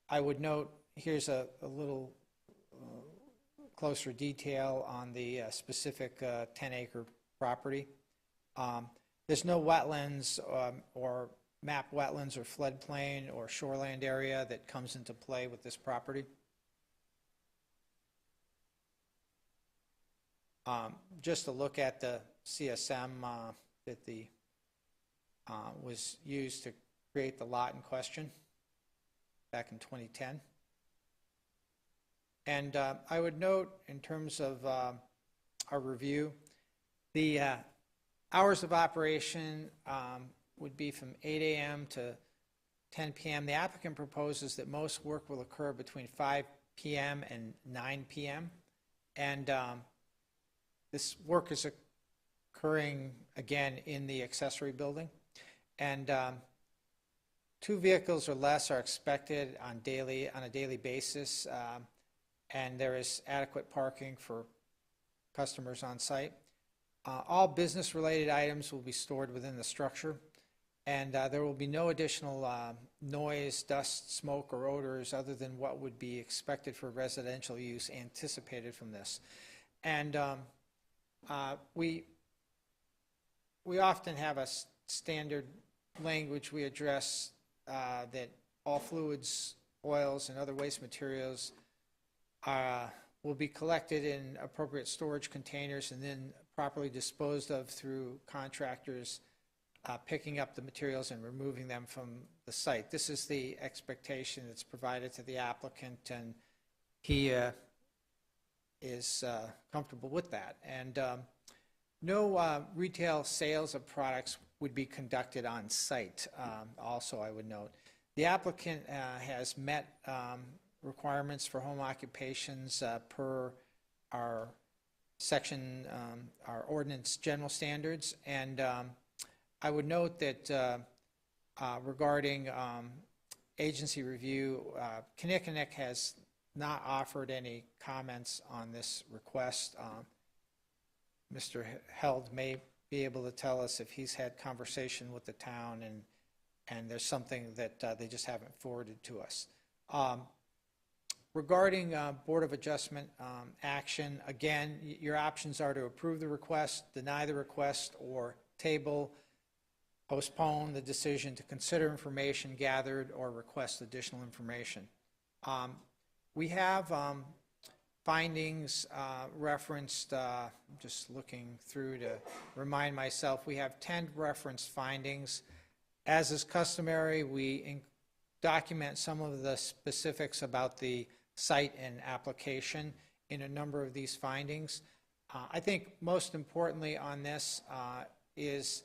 I would note here's a little closer detail on the specific 10-acre property. There's no wetlands or map wetlands or floodplain or shoreland area that comes into play with this property. Just to look at the CSM that was used to create the lot in question back in 2010. And I would note, in terms of our review, the hours of operation would be from 8 a.m. to 10 p.m. The applicant proposes that most work will occur between 5 p.m. and 9 p.m. And this work is occurring, again, in the accessory building. And 2 vehicles or less are expected on a daily basis, and there is adequate parking for customers on site. All business-related items will be stored within the structure, and there will be no additional noise, dust, smoke, or odors other than what would be expected for residential use anticipated from this. And we often have a standard language we address that all fluids, oils, and other waste materials will be collected in appropriate storage containers and then properly disposed of through contractors picking up the materials and removing them from the site. This is the expectation that's provided to the applicant, and he is comfortable with that. And no retail sales of products would be conducted on site. Also, I would note, the applicant has met requirements for home occupations per our section, our ordinance general standards. And I would note that regarding agency review, Kinnickinnick has not offered any comments on this request. Mr. Held may be able to tell us if he's had conversation with the town and there's something that they just haven't forwarded to us. Regarding Board of Adjustment action, again, your options are to approve the request, deny the request, or table, postpone the decision to consider information gathered, or request additional information. We have findings referenced, just looking through to remind myself, we have 10 referenced findings. As is customary, we document some of the specifics about the site and application in a number of these findings. I think most importantly on this is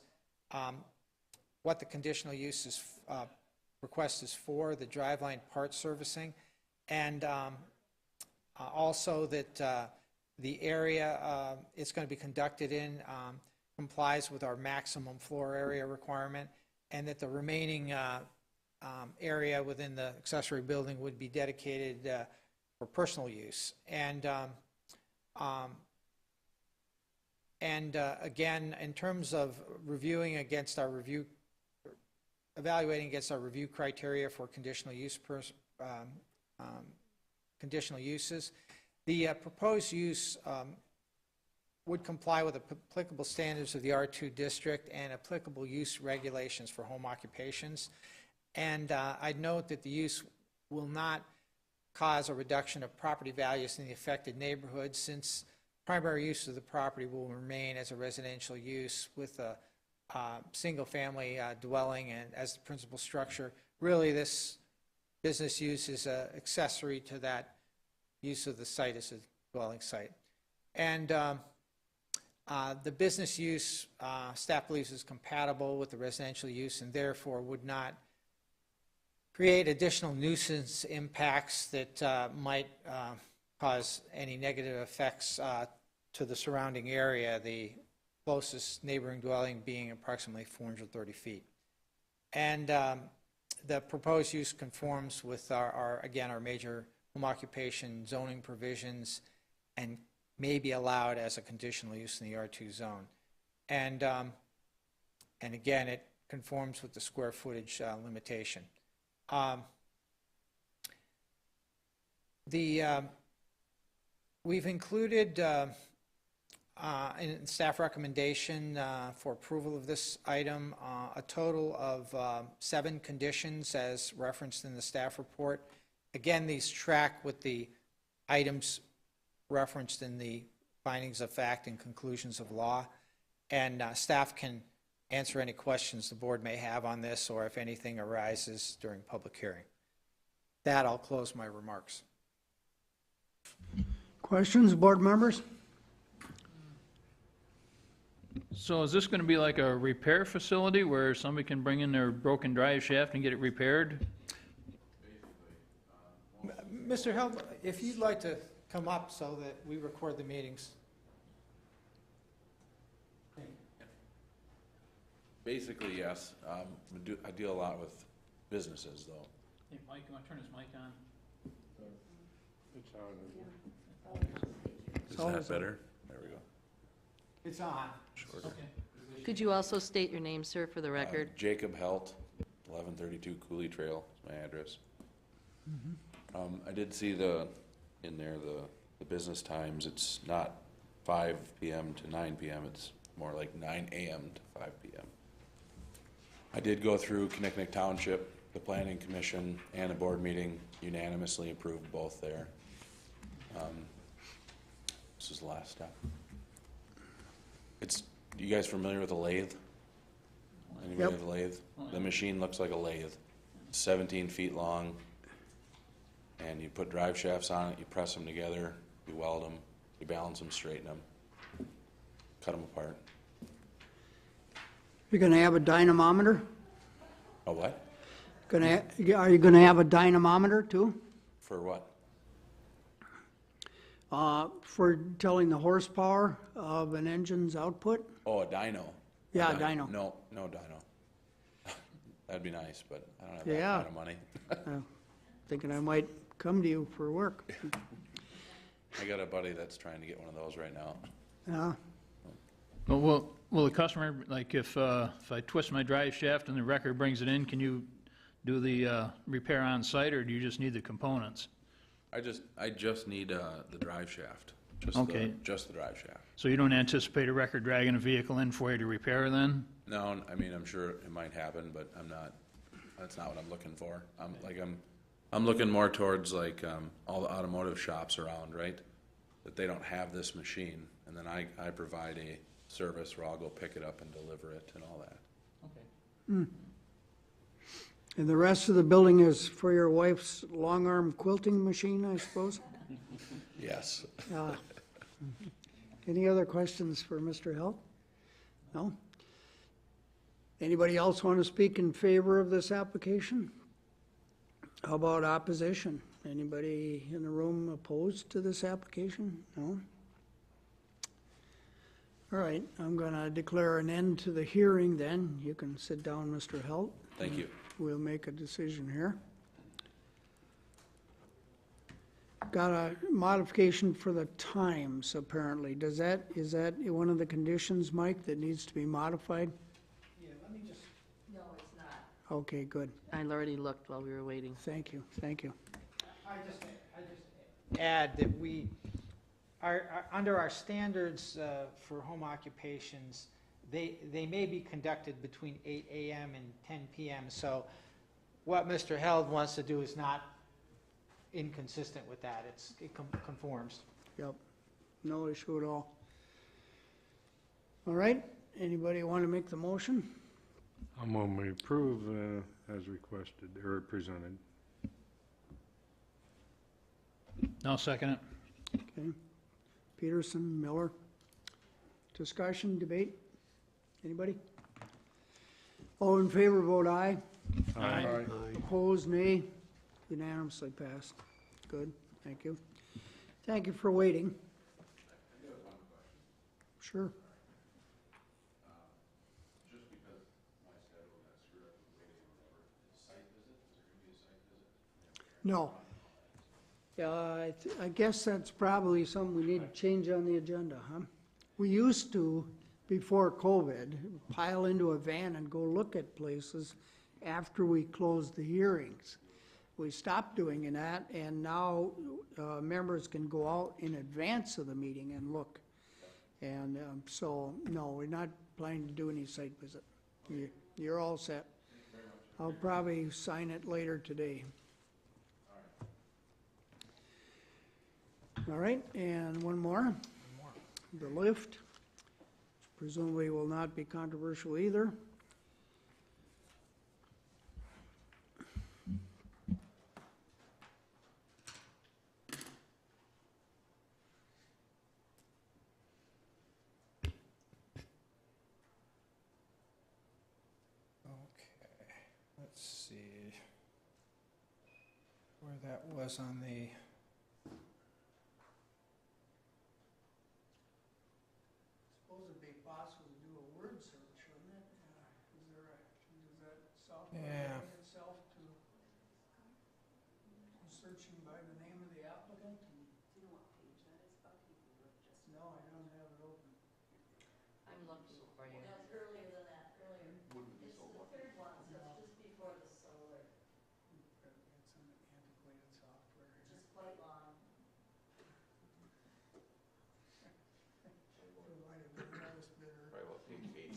what the conditional use request is for, the driveline part servicing, and also that the area it's going to be conducted in complies with our maximum floor area requirement, and that the remaining area within the accessory building would be dedicated for personal use. And again, in terms of reviewing against our review, evaluating against our review criteria for conditional use conditional uses, the proposed use would comply with applicable standards of the R2 district and applicable use regulations for home occupations. And I'd note that the use will not cause a reduction of property values in the affected neighborhood, since primary use of the property will remain as a residential use with a single-family dwelling and as the principal structure. Really, this business use is an accessory to that use of the site as a dwelling site. And the business use, staff believes, is compatible with the residential use and therefore would not create additional nuisance impacts that might cause any negative effects to the surrounding area, the closest neighboring dwelling being approximately 430 feet. And the proposed use conforms with again, our major home occupation zoning provisions and may be allowed as a conditional use in the R2 zone. And again, it conforms with the square footage limitation. We've included in staff recommendation for approval of this item a total of 7 conditions as referenced in the staff report. Again, these track with the items referenced in the findings of fact and conclusions of law, and staff can answer any questions the board may have on this or if anything arises during public hearing. That, I'll close my remarks. Questions, board members? So is this going to be like a repair facility where somebody can bring in their broken drive shaft and get it repaired? Mr. Held, if you'd like to come up so that we record the meetings. Basically, yes. I deal a lot with businesses, though. Hey, Mike, you want to turn his mic on? It's on. Is that better? There we go. It's on. Shorter. Okay. Could you also state your name, sir, for the record? Jacob Helt, 1132 Cooley Trail is my address. I did see in there the business times. It's not 5 p.m. to 9 p.m. It's more like 9 a.m. to 5 p.m. I did go through Kinnickinnick Township, the Planning Commission, and a board meeting, unanimously approved both there. This is the last step. You guys familiar with a lathe? Anybody Yep. with a lathe? The machine looks like a lathe. 17 feet long, and you put drive shafts on it, you press them together, you weld them, you balance them, straighten them, cut them apart. You're going to have a dynamometer? A what? Are you going to have a dynamometer too? For what? For telling the horsepower of an engine's output? Oh, a dyno. Yeah, a dyno. No dyno. That'd be nice, but I don't have Yeah. that kind of money. Thinking I might come to you for work. I got a buddy that's trying to get one of those right now. Yeah. Well, Will the customer, like if I twist my drive shaft and the wrecker brings it in, can you do the repair on site, or do you just need the components? I just need the drive shaft. Okay. Just the drive shaft. So you don't anticipate a wrecker dragging a vehicle in for you to repair then? No, I mean, I'm sure it might happen, but that's not what I'm looking for. I'm looking more towards like, all the automotive shops around, right? That they don't have this machine, and then I provide a service where I'll go pick it up and deliver it and all that. Okay. And the rest of the building is for your wife's long-arm quilting machine, I suppose? Yes. Any other questions for Mr. Hill? No? Anybody else want to speak in favor of this application? How about opposition? Anybody in the room opposed to this application? No? All right, I'm going to declare an end to the hearing then. You can sit down, Mr. Helt. Thank you. We'll make a decision here. Got a modification for the times, apparently. Is that one of the conditions, Mike, that needs to be modified? Yeah, let me just. No, it's not. Okay, good. I already looked while we were waiting. Thank you, thank you. I just add that we, under our standards for home occupations, they may be conducted between 8 a.m. and 10 p.m. So what Mr. Held wants to do is not inconsistent with that. It conforms. Yep, no issue at all. All right, anybody want to make the motion? I'm going to approve as requested or presented. I'll second it. Okay. Peterson, Miller. Discussion, debate? Anybody? All in favor, vote aye. Aye. Aye. Opposed, nay. Unanimously passed. Good, thank you. Thank you for waiting. Sure. Just because my schedule got screwed up with waiting or whatever, site visit, is there gonna be a site visit? No. I guess that's probably something we need to change on the agenda, huh? We used to, before COVID, pile into a van and go look at places after we closed the hearings. We stopped doing that, and now members can go out in advance of the meeting and look. And so, no, we're not planning to do any site visit. You're all set. I'll probably sign it later today. All right, and one more. The lift, presumably will not be controversial either. Okay, let's see where that was on the. Suppose it'd be possible to do a word search, wouldn't it? Does that software Yeah. lend itself to searching by the name of the applicant? Do you know what page that is, Buck? You can look just. No, I don't have it open. I'm looking for you. No, it's earlier than that, earlier. It's the third one, so it's just before the solar, It's an antiquated software here. just quite long. Might have been noticed better. Right, well, page 80.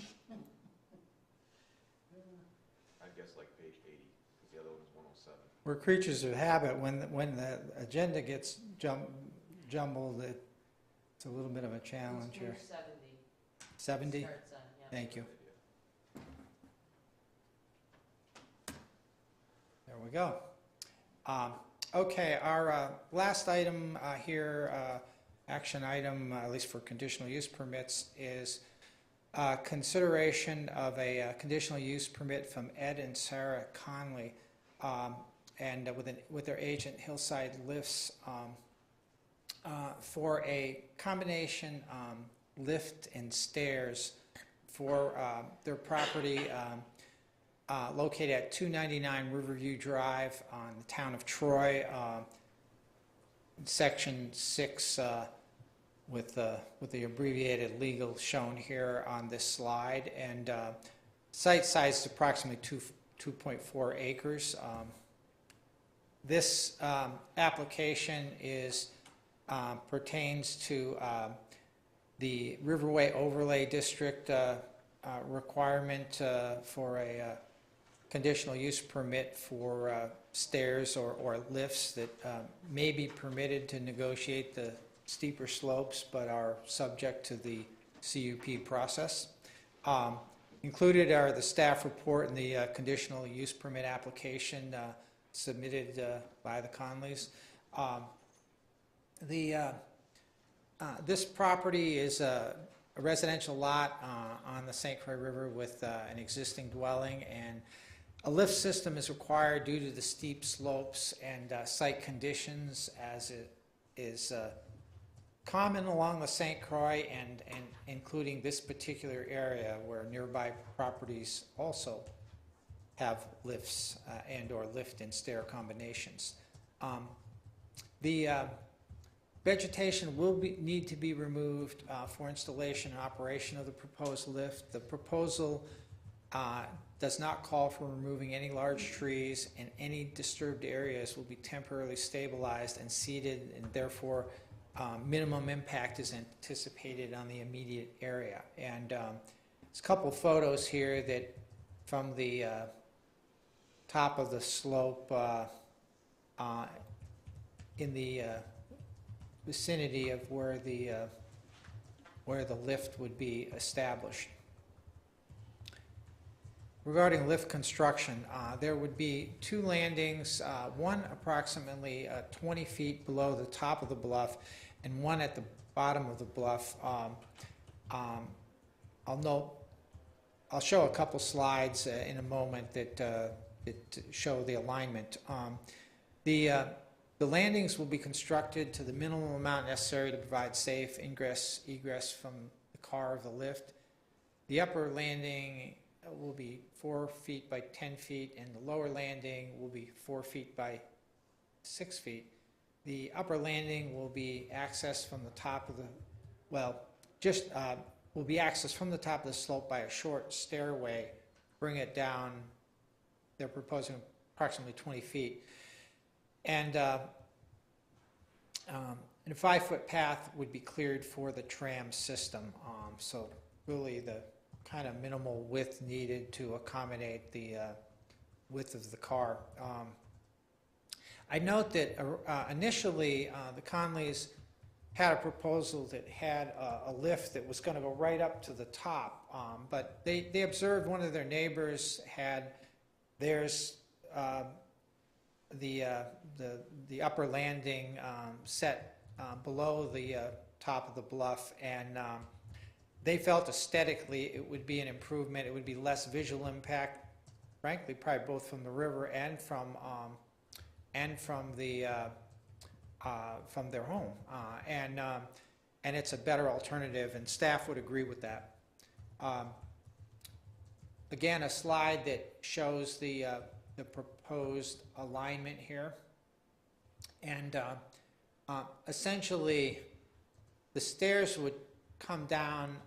I guess like page 80, because the other one is 107. We're creatures of habit. When the agenda gets jumbled, it's a little bit of a challenge here. Page 70. 70? Starts on, yeah. Thank you. There we go. Okay, our last item here, action item, at least for conditional use permits, is consideration of a conditional use permit from Ed and Sarah Conley, and with their agent Hillside Lifts, for a combination lift and stairs for their property located at 299 Riverview Drive on the town of Troy, Section 6, with the abbreviated legal shown here on this slide. And site size is approximately 2.4 acres. This application pertains to the Riverway Overlay District requirement for a conditional use permit for stairs or lifts that may be permitted to negotiate the steeper slopes but are subject to the CUP process. Included are the staff report and the conditional use permit application submitted by the Conleys. This property is a residential lot on the St. Croix River with an existing dwelling, and a lift system is required due to the steep slopes and site conditions, as it is common along the St. Croix and including this particular area where nearby properties also have lifts and or lift and stair combinations. The vegetation will need to be removed for installation and operation of the proposed lift. The proposal does not call for removing any large trees, and any disturbed areas will be temporarily stabilized and seeded, and therefore minimum impact is anticipated on the immediate area. And there's a couple photos here that from the top of the slope in the vicinity of where the lift would be established. Regarding lift construction, there would be two landings, one approximately 20 feet below the top of the bluff and one at the bottom of the bluff. I'll show a couple slides in a moment that show the alignment. The landings will be constructed to the minimum amount necessary to provide safe ingress, egress from the car of the lift. The upper landing will be 4 feet by 10 feet, and the lower landing will be 4 feet by 6 feet. The upper landing will be accessed from the top of the, will be accessed from the top of the slope by a short stairway, bring it down. They're proposing approximately 20 feet. And a 5-foot path would be cleared for the tram system. So really the kind of minimal width needed to accommodate the width of the car. I note that initially the Conleys had a proposal that had a lift that was going to go right up to the top, but they observed one of their neighbors had theirs, the upper landing set below the top of the bluff, and they felt aesthetically it would be an improvement. It would be less visual impact, frankly, probably both from the river and from their home, and it's a better alternative, and staff would agree with that. Again, a slide that shows the proposed alignment here, and essentially the stairs would come down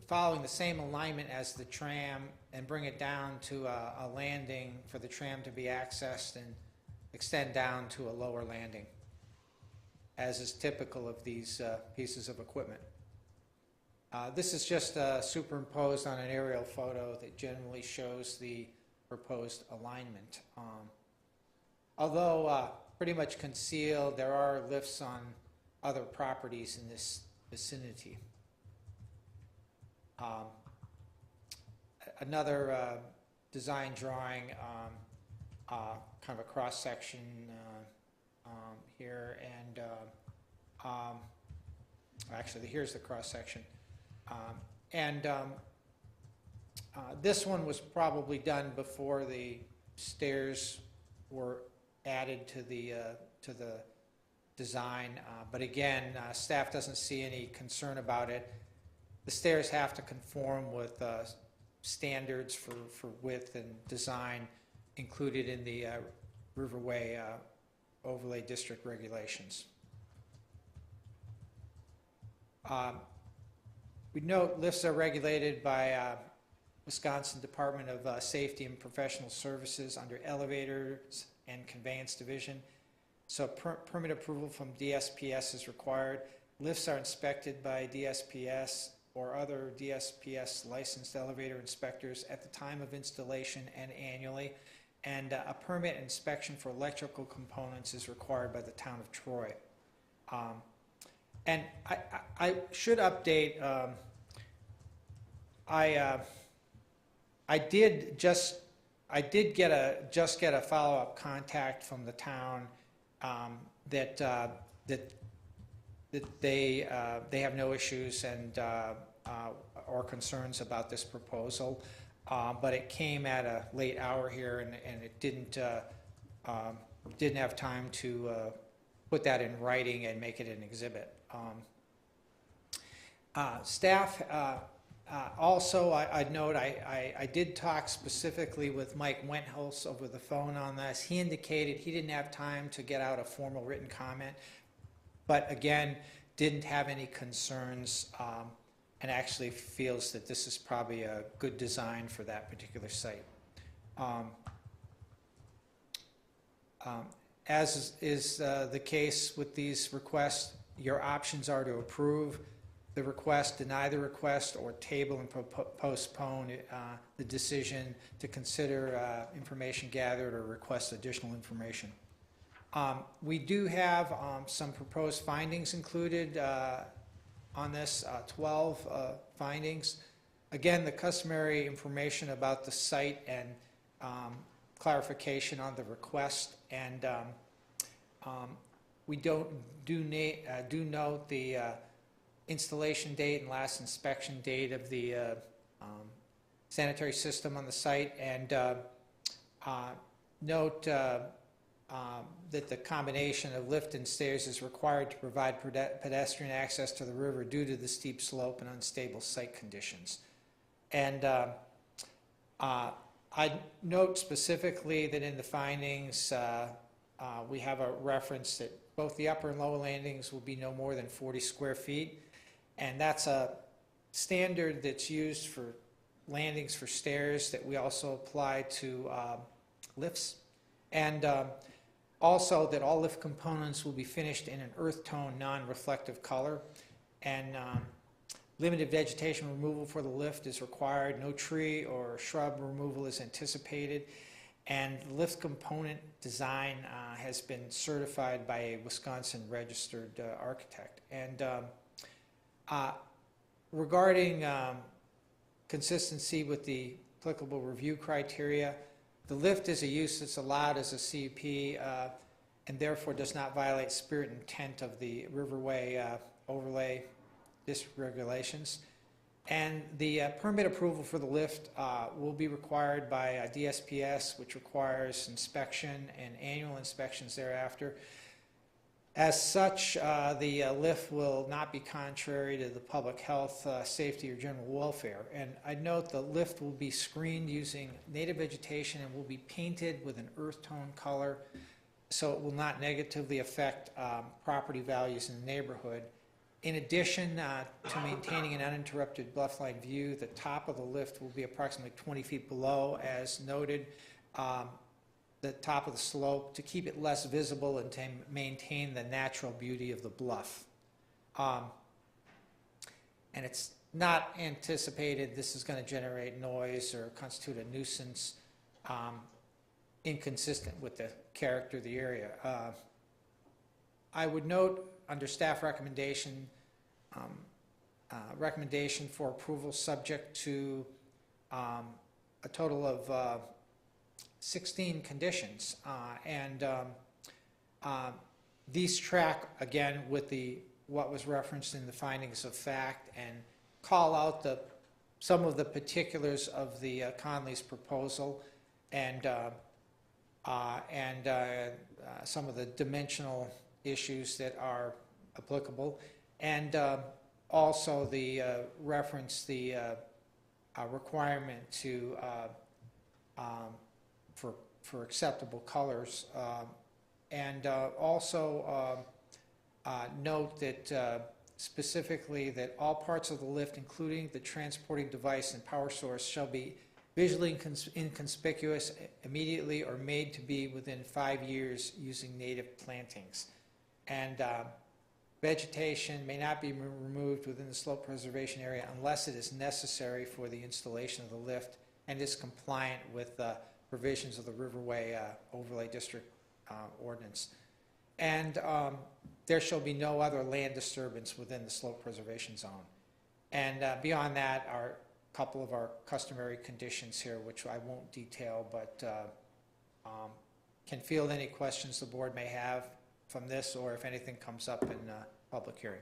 following the same alignment as the tram and bring it down to a landing for the tram to be accessed and extend down to a lower landing, as is typical of these pieces of equipment. This is just superimposed on an aerial photo that generally shows the proposed alignment. Although pretty much concealed, there are lifts on other properties in this vicinity. Another design drawing, kind of a cross-section here, and actually here's the cross-section. This one was probably done before the stairs were added to the design, but again, staff doesn't see any concern about it. The stairs have to conform with standards for width and design included in the Riverway Overlay District regulations. We note lifts are regulated by Wisconsin Department of Safety and Professional Services under Elevators and Conveyance Division. So permit approval from DSPS is required. Lifts are inspected by DSPS or other DSPS licensed elevator inspectors at the time of installation and annually. And a permit inspection for electrical components is required by the town of Troy. And I should update, I did get a follow-up contact from the town that they have no issues and or concerns about this proposal, but it came at a late hour here, and it didn't have time to put that in writing and make it an exhibit. Staff. Also, I'd note I did talk specifically with Mike Wentholz over the phone on this. He indicated he didn't have time to get out a formal written comment, but again, didn't have any concerns and actually feels that this is probably a good design for that particular site. As is the case with these requests, your options are to approve the request, deny the request, or table and postpone the decision to consider information gathered or request additional information. We do have some proposed findings included on this, 12 findings. Again, the customary information about the site and clarification on the request, and we do note the installation date and last inspection date of the sanitary system on the site, and note that the combination of lift and stairs is required to provide pedestrian access to the river due to the steep slope and unstable site conditions. And I note specifically that in the findings we have a reference that both the upper and lower landings will be no more than 40 square feet. And that's a standard that's used for landings for stairs that we also apply to lifts. And also that all lift components will be finished in an earth tone, non-reflective color. And limited vegetation removal for the lift is required. No tree or shrub removal is anticipated. And the lift component design has been certified by a Wisconsin registered architect. And regarding consistency with the applicable review criteria, the lift is a use that's allowed as a CUP and therefore does not violate spirit and intent of the Riverway Overlay District regulations. And the permit approval for the lift will be required by DSPS, which requires inspection and annual inspections thereafter. As such, the lift will not be contrary to the public health, safety, or general welfare. And I note the lift will be screened using native vegetation and will be painted with an earth tone color, so it will not negatively affect property values in the neighborhood. In addition to maintaining an uninterrupted bluffline view, the top of the lift will be approximately 20 feet below, as noted. The top of the slope to keep it less visible and to maintain the natural beauty of the bluff. And it's not anticipated this is going to generate noise or constitute a nuisance inconsistent with the character of the area. I would note under staff recommendation, recommendation for approval subject to a total of 16 conditions, and these track again with what was referenced in the findings of fact and call out some of the particulars of the Conley's proposal and some of the dimensional issues that are applicable, and also the reference the requirement to for acceptable colors, and also note that specifically that all parts of the lift, including the transporting device and power source, shall be visually inconspicuous immediately or made to be within 5 years using native plantings. And vegetation may not be removed within the slope preservation area unless it is necessary for the installation of the lift and is compliant with the provisions of the Riverway Overlay District ordinance. And there shall be no other land disturbance within the slope preservation zone. And beyond that are a couple of our customary conditions here, which I won't detail, but can field any questions the board may have from this, or if anything comes up in public hearing.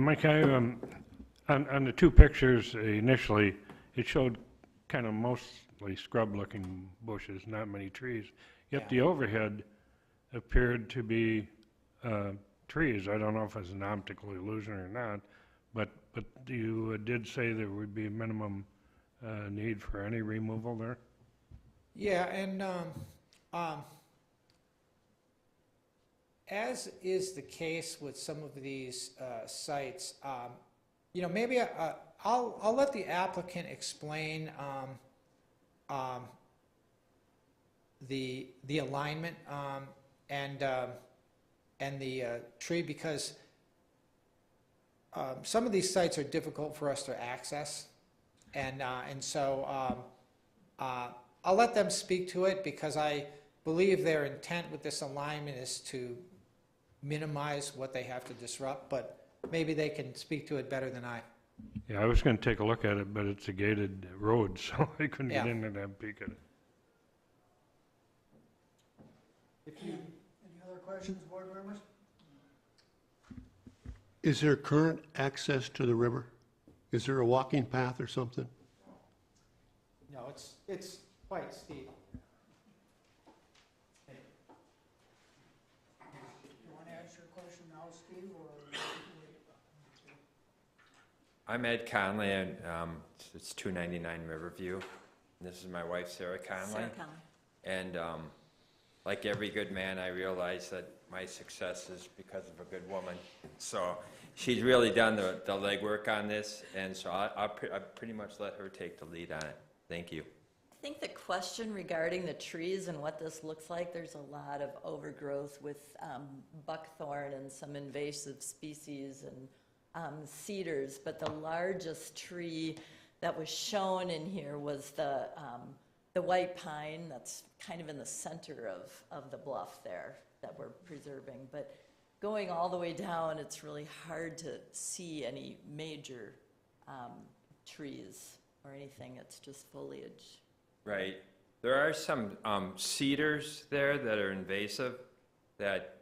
Mike, on the two pictures initially, it showed kind of mostly scrub-looking bushes, not many trees. Yet Yeah. the overhead appeared to be trees. I don't know if it's an optical illusion or not, but you did say there would be a minimum need for any removal there? Yeah, and as is the case with some of these sites, you know, maybe I'll let the applicant explain the alignment and the tree, because some of these sites are difficult for us to access, and so I'll let them speak to it, because I believe their intent with this alignment is to minimize what they have to disrupt, but maybe they can speak to it better than I. Yeah, I was going to take a look at it, but it's a gated road, so I couldn't get Yeah. in and have a peek at it. Any other questions, board members? Is there current access to the river? Is there a walking path or something? No, it's quite steep. You want to answer your question now, Steve, or? I'm Ed Conley, and it's 299 Riverview. This is my wife, Sarah Conley. Sarah Conley. And like every good man, I realize that my success is because of a good woman. So she's really done the legwork on this, and so I'll pretty much let her take the lead on it. Thank you. I think the question regarding the trees and what this looks like, there's a lot of overgrowth with buckthorn and some invasive species and cedars, but the largest tree that was shown in here was the white pine that's kind of in the center of the bluff there that we're preserving. But going all the way down, it's really hard to see any major trees or anything. It's just foliage. Right. There are some cedars there that are invasive that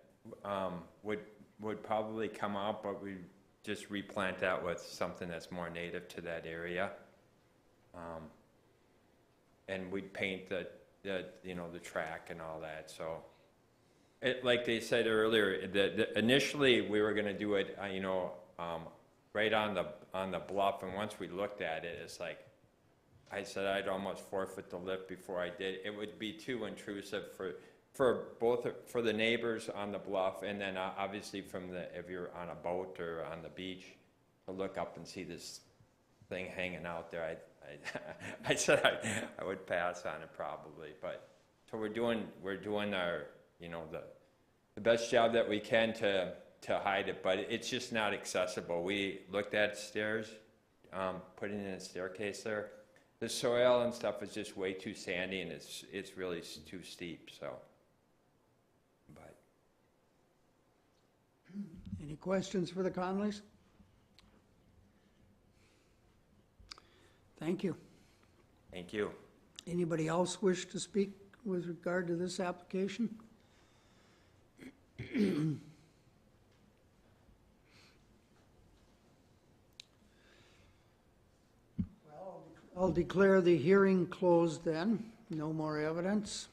would probably come out, but we just replant that with something that's more native to that area. And we'd paint the track and all that. So, like they said earlier, initially we were going to do it, right on the bluff. And once we looked at it, it's like I said, I'd almost forfeit the lift before I did. It would be too intrusive for the neighbors on the bluff, and then obviously if you're on a boat or on the beach, to look up and see this thing hanging out there. I said I would pass on it probably, but so we're doing our the best job that we can to hide it, but it's just not accessible. We looked at stairs, putting in a staircase there. The soil and stuff is just way too sandy, and it's really too steep. So, but Any questions for the Conleys? Thank you. thank you. Anybody else wish to speak with regard to this application? Well, I'll declare the hearing closed then. No more evidence.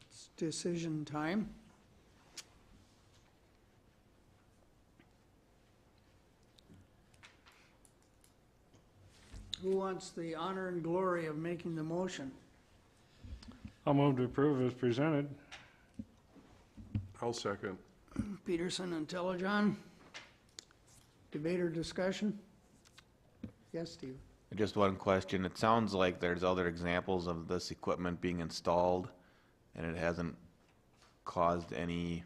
It's decision time. Who wants the honor and glory of making the motion? I'll move to approve as presented. I'll second. Peterson and Telejohn. Debate or discussion? Yes, Steve? Just one question. It sounds like there's other examples of this equipment being installed, and it hasn't caused any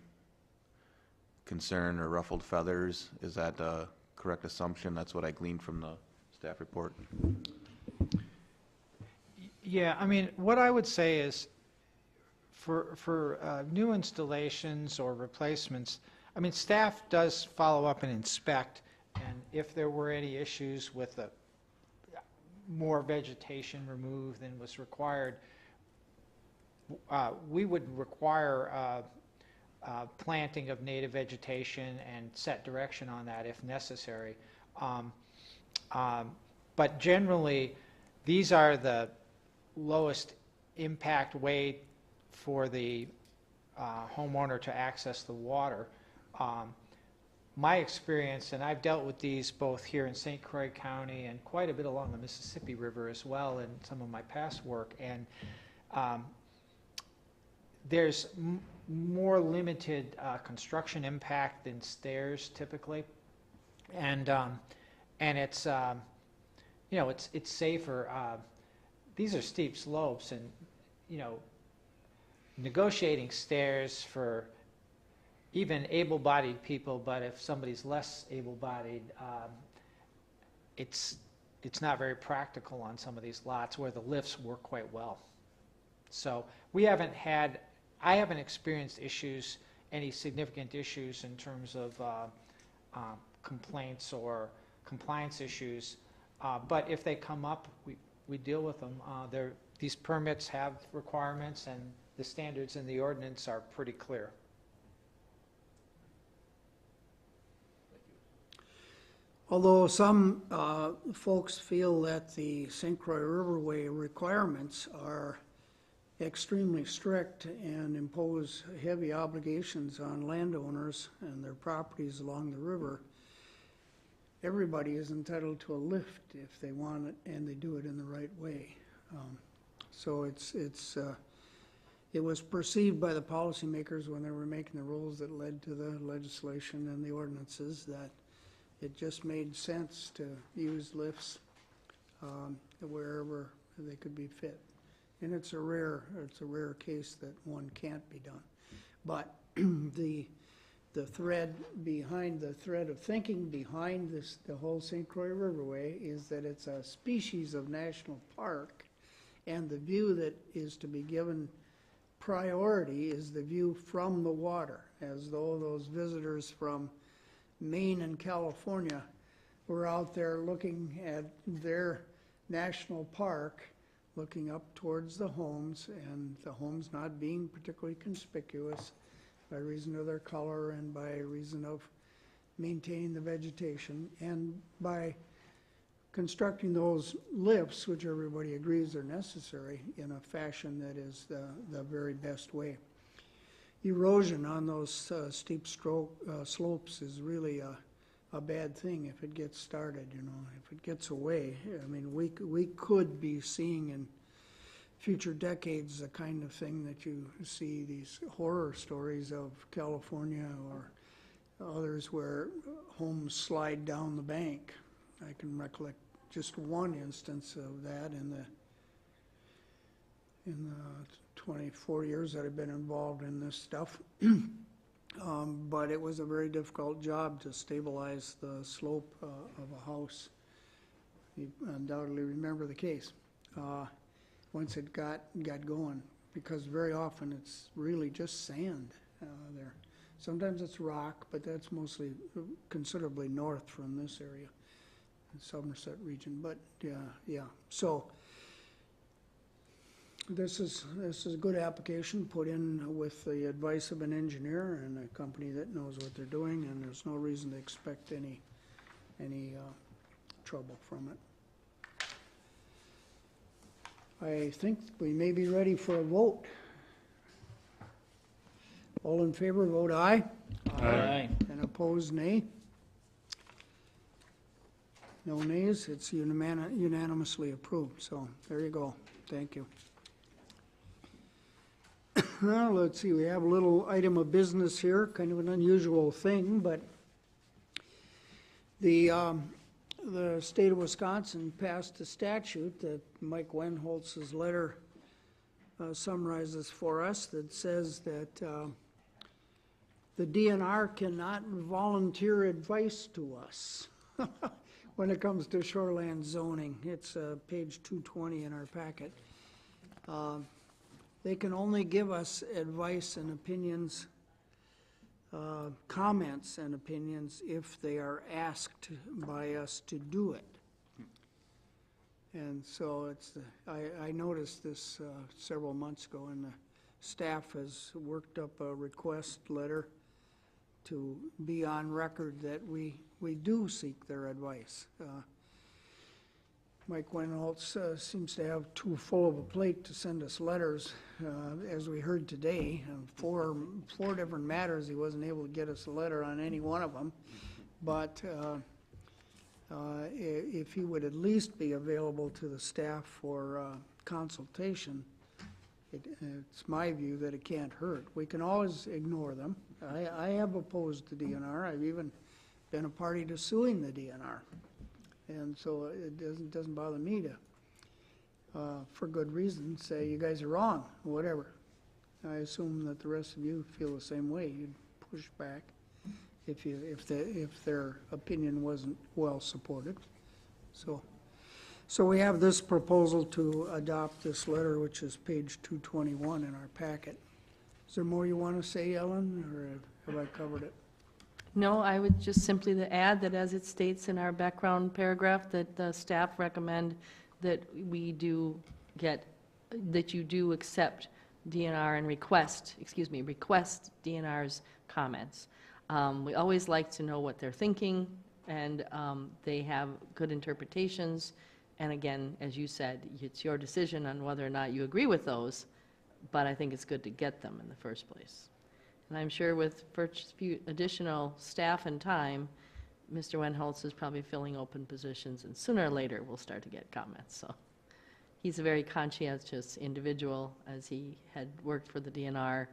concern or ruffled feathers. Is that a correct assumption? That's what I gleaned from the staff report. Yeah, I mean, what I would say is for new installations or replacements, I mean, staff does follow up and inspect, and if there were any issues with more vegetation removed than was required, we would require planting of native vegetation and set direction on that if necessary. But generally, these are the lowest impact way for the homeowner to access the water. My experience, and I've dealt with these both here in St. Croix County and quite a bit along the Mississippi River as well in some of my past work, and there's more limited construction impact than stairs typically, and it's you know, it's safer. These are steep slopes, and you know, negotiating stairs for even able-bodied people, but if somebody's less able-bodied, it's not very practical on some of these lots where the lifts work quite well. So I haven't experienced issues, any significant issues in terms of complaints or compliance issues, but if they come up, we deal with them. These permits have requirements, and the standards in the ordinance are pretty clear. Although some folks feel that the St. Croix Riverway requirements are extremely strict and impose heavy obligations on landowners and their properties along the river, everybody is entitled to a lift if they want it and they do it in the right way. So it was perceived by the policymakers when they were making the rules that led to the legislation and the ordinances that it just made sense to use lifts wherever they could be fit. And it's a rare case that one can't be done. But the thread of thinking behind this, the whole St. Croix Riverway, is that it's a species of national park, and the view that is to be given priority is the view from the water, as though those visitors from Maine and California were out there looking at their national park, looking up towards the homes, and the homes not being particularly conspicuous by reason of their color and by reason of maintaining the vegetation, and by constructing those lifts, which everybody agrees are necessary, in a fashion that is the very best way. Erosion on those steep slopes is really a bad thing if it gets started, you know, if it gets away. I mean, we could be seeing in future decades the kind of thing that you see, these horror stories of California or others where homes slide down the bank. I can recollect just one instance of that in the 24 years that I've been involved in this stuff. But it was a very difficult job to stabilize the slope of a house. You undoubtedly remember the case. Once it got going, because very often it's really just sand there. Sometimes it's rock, but that's mostly considerably north from this area, the Somerset region. But yeah. So this is a good application put in with the advice of an engineer and a company that knows what they're doing, and there's no reason to expect any trouble from it. I think we may be ready for a vote. All in favor, vote aye. Aye. And opposed, nay. No nays. It's unanimously approved. So there you go. Thank you. Well, let's see, we have a little item of business here, kind of an unusual thing, but the state of Wisconsin passed a statute that Mike Wenholz's letter summarizes for us that says that the DNR cannot volunteer advice to us when it comes to shoreland zoning. It's page 220 in our packet. They can only give us advice and opinions, comments and opinions if they are asked by us to do it. And so it's, I noticed this several months ago, and the staff has worked up a request letter to be on record that we do seek their advice. Mike Wenholz seems to have too full of a plate to send us letters, as we heard today. Four different matters, he wasn't able to get us a letter on any one of them. But if he would at least be available to the staff for consultation, it's my view that it can't hurt. We can always ignore them. I have opposed the DNR. I've even been a party to suing the DNR. And so it doesn't bother me to, for good reason, say you guys are wrong, whatever. I assume that the rest of you feel the same way. You'd push back if their opinion wasn't well supported. So we have this proposal to adopt this letter, which is page 221 in our packet. Is there more you want to say, Ellen, or have I covered it? No, I would just simply add that as it states in our background paragraph, that the staff recommend that we do get, that you do accept DNR and request DNR's comments. We always like to know what they're thinking, and they have good interpretations. And again, as you said, it's your decision on whether or not you agree with those, but I think it's good to get them in the first place. And I'm sure with few additional staff and time, Mr. Wenholz is probably filling open positions, and sooner or later we'll start to get comments. So he's a very conscientious individual, as he had worked for the DNR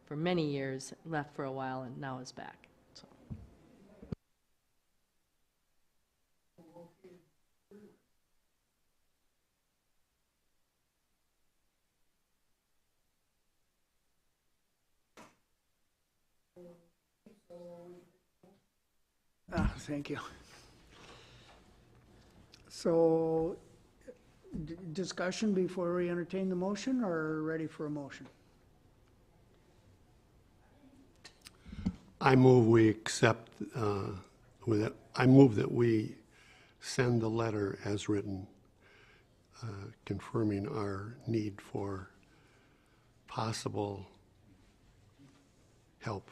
for many years, left for a while, and now is back. So. Thank you. So, discussion before we entertain the motion, or ready for a motion? I move we accept, I move that we send the letter as written, confirming our need for possible help.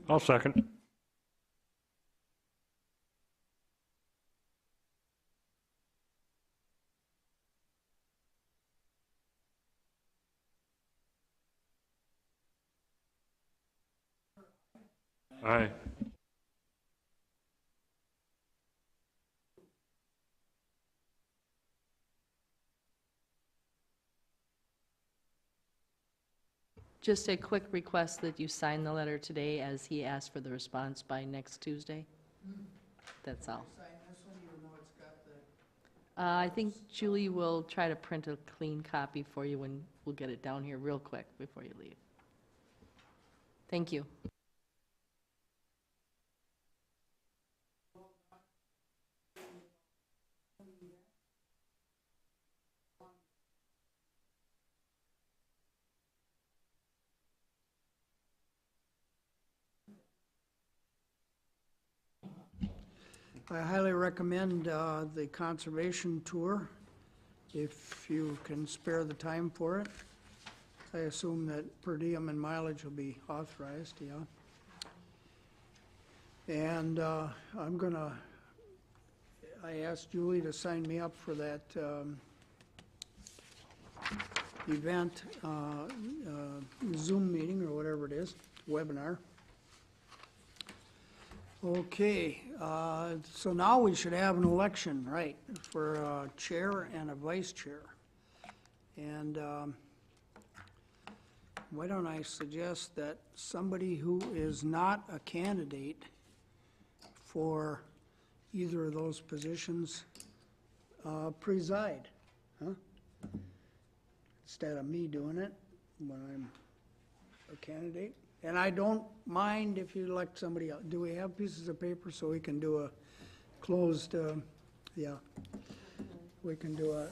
I'll second. Aye. Just a quick request that you sign the letter today, as he asked for the response by next Tuesday. That's all. I think Julie will try to print a clean copy for you, and we'll get it down here real quick before you leave. Thank you. I highly recommend the conservation tour, if you can spare the time for it. I assume that per diem and mileage will be authorized, yeah. And I asked Julie to sign me up for that event, Zoom meeting or whatever it is, webinar. Okay, so now we should have an election, right, for a chair and a vice chair. And why don't I suggest that somebody who is not a candidate for either of those positions preside, huh? Instead of me doing it when I'm a candidate. And I don't mind if you elect somebody else. Do we have pieces of paper so we can do a closed, yeah. We can do a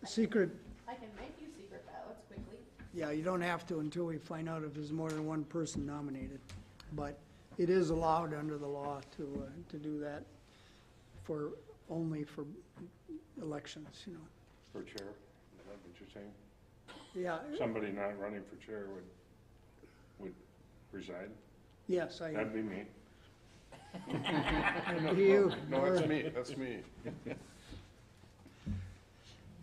secret, I can make you secret ballots quickly. yeah, you don't have to until we find out if there's more than one person nominated. But it is allowed under the law to do that only for elections, you know. For chair, is that what you're saying? Yeah, Somebody not running for chair would preside? yes, I, That'd be me. and you, No, that's me, that's me.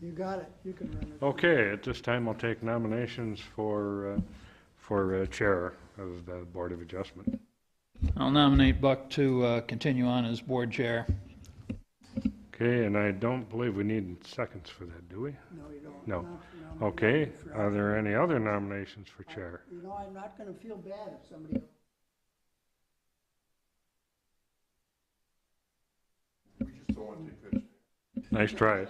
you got it, you can run it. Okay, at this time, I'll take nominations for chair of the Board of Adjustment. I'll nominate Buck to continue on as board chair. Okay, and I don't believe we need seconds for that, do we? No, you don't. No. No, Okay, for- are there any other nominations for chair? You know, I'm not gonna feel bad if somebody else. We just don't want to take pictures. Nice try.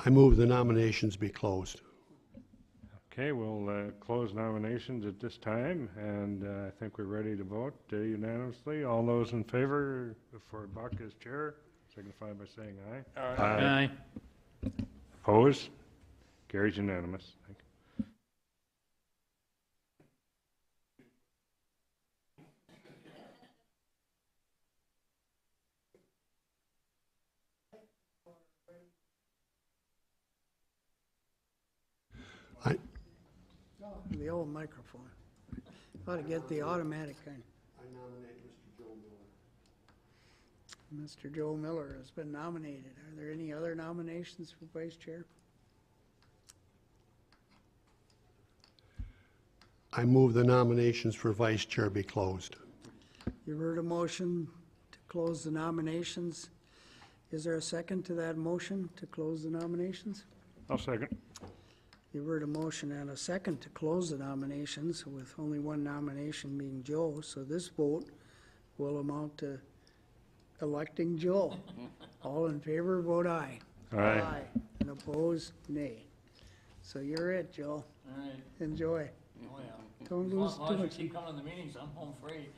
I move the nominations be closed. Okay, we'll close nominations at this time, and I think we're ready to vote unanimously. All those in favor for Buck as chair, signify by saying aye. Aye. Opposed? Carries unanimous. Thank you. The old microphone. Ought to get the automatic kind. I nominate Mr. Joe Miller. Mr. Joe Miller has been nominated. Are there any other nominations for vice chair? I move the nominations for vice chair be closed. You heard a motion to close the nominations. Is there a second to that motion to close the nominations? I'll second. You heard a motion and a second to close the nominations, with only one nomination being Joe, so this vote will amount to electing Joe. All in favor, vote aye. Aye. And opposed, nay. So you're it, Joe. All right. Enjoy. Oh, yeah. Don't lose too much. keep coming to the meetings, I'm home free.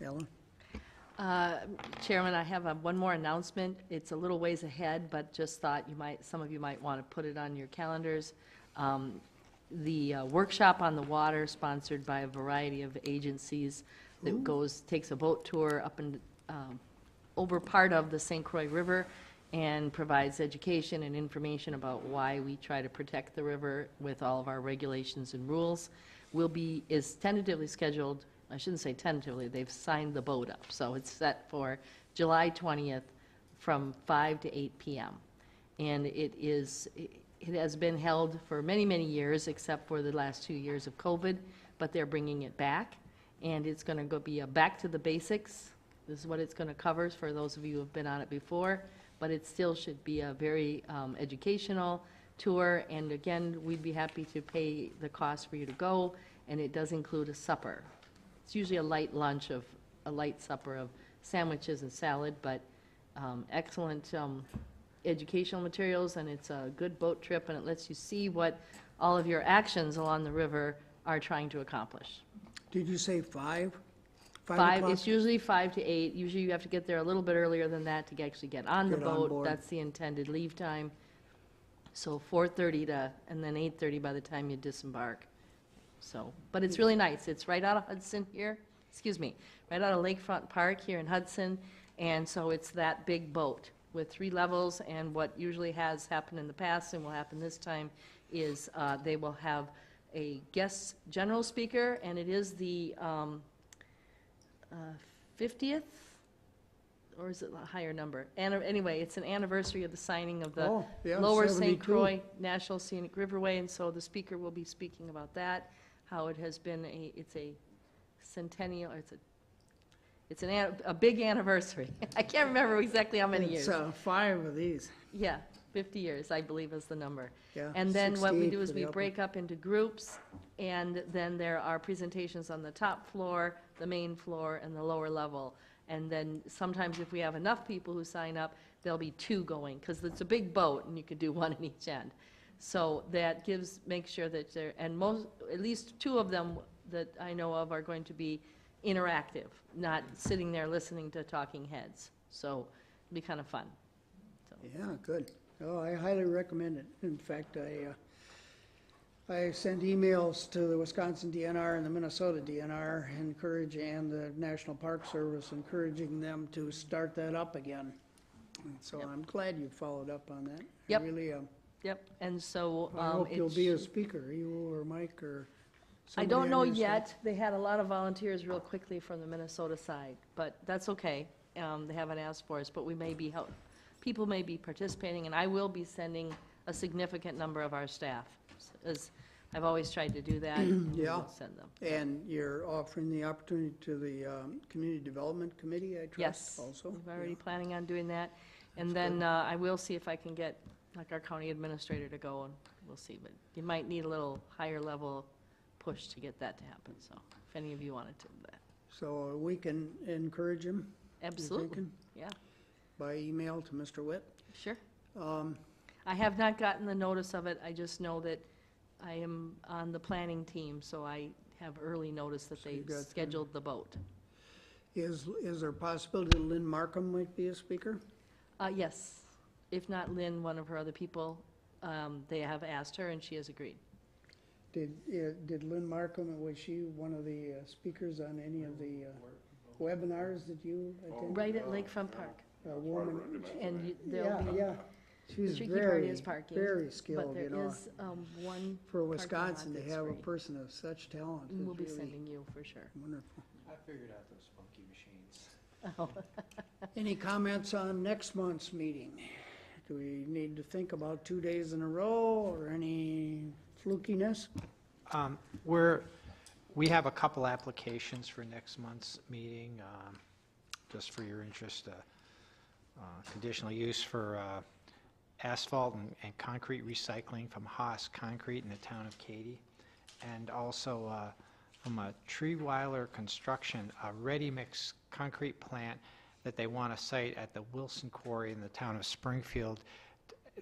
Ellen? Chairman, I have one more announcement. It's a little ways ahead, but just thought some of you might want to put it on your calendars. The workshop on the water, sponsored by a variety of agencies, that takes a boat tour up and over part of the St. Croix River and provides education and information about why we try to protect the river with all of our regulations and rules. Is tentatively scheduled, I shouldn't say tentatively, they've signed the boat up, so it's set for July 20th from 5 to 8 p.m. And it has been held for many, many years, except for the last 2 years of COVID, but they're bringing it back. And it's going to be a back to the basics. This is what it's going to cover for those of you who have been on it before, but it still should be a very educational tour. And again, we'd be happy to pay the cost for you to go, and it does include a supper. It's usually a light supper of sandwiches and salad, but excellent educational materials, and it's a good boat trip, and it lets you see what all of your actions along the river are trying to accomplish. Did you say 5? 5, o'clock? it's usually 5 to 8. Usually you have to get there a little bit earlier than that to actually get on the Get on boat. board. That's the intended leave time. So 4:30 and then 8:30 by the time you disembark. So, but it's really nice. It's right out of Hudson here, right out of Lakefront Park here in Hudson. And so it's that big boat with 3 levels, and what usually has happened in the past and will happen this time is they will have a guest general speaker, and it is the 50th, or is it a higher number? Anyway, it's an anniversary of the signing of the Oh, yeah, Lower St. 72. Croix National Scenic Riverway, and so the speaker will be speaking about that. how it has been it's a centennial, a big anniversary. I can't remember exactly how many years. It's 5 of these. Yeah, 50 years, I believe is the number. Yeah, And then what we 68 do is for we the upper. break up into groups, and then there are presentations on the top floor, the main floor, and the lower level. And then sometimes if we have enough people who sign up, there'll be 2 going, because it's a big boat, and you could do 1 in each end. So that makes sure that and at least 2 of them that I know of are going to be interactive, not sitting there listening to talking heads. So it'll be kind of fun. Yeah, good. Oh, I highly recommend it. In fact, I sent emails to the Wisconsin DNR and the Minnesota DNR and the National Park Service encouraging them to start that up again. And so I'm glad you followed up on that. Yep. I really am. Yep, and so. I hope you'll it be a should- speaker, you or Mike or I somebody don't on know your yet. staff. They had a lot of volunteers real quickly from the Minnesota side, but that's okay. They haven't asked for us, but we may be people may be participating, and I will be sending a significant number of our staff, as I've always tried to do that. and we Yeah. will Send them. And you're offering the opportunity to the Community Development Committee, I trust, Yes, also? we're already Yeah. planning on doing that. And then I will see if I can get, like, our county administrator to go, and we'll see. But you might need a little higher level push to get that to happen, so if any of you wanted to do that. So we can encourage him? you're Absolutely, thinking, yeah, By email to Mr. Witt? sure. Um, I have not gotten the notice of it, I just know that I am on the planning team, so I have early notice that So they you got time. scheduled the boat. Is there a possibility that Lynn Markham might be a speaker? Yes, if not Lynn, one of her other people, they have asked her, and she has agreed. Did Lynn Markham, was she one of the speakers on any of the webinars that you attended? Right at Lakefront Park, A woman, and there'll yeah, be. yeah. She's The tricky part very, is parking. very But skilled, you there know. is one For parking lot Wisconsin, to that's have a free. person of such talent And we'll is be really sending you for sure. wonderful. I figured out those funky machines. Any comments on next month's meeting? Do we need to think about 2 days in a row or any flukiness? We have a couple applications for next month's meeting, just for your interest. Conditional use for asphalt and concrete recycling from Haas Concrete in the town of Katy. And also from a Treeweiler Construction, a ready-mix concrete plant that they want to site at the Wilson Quarry in the town of Springfield.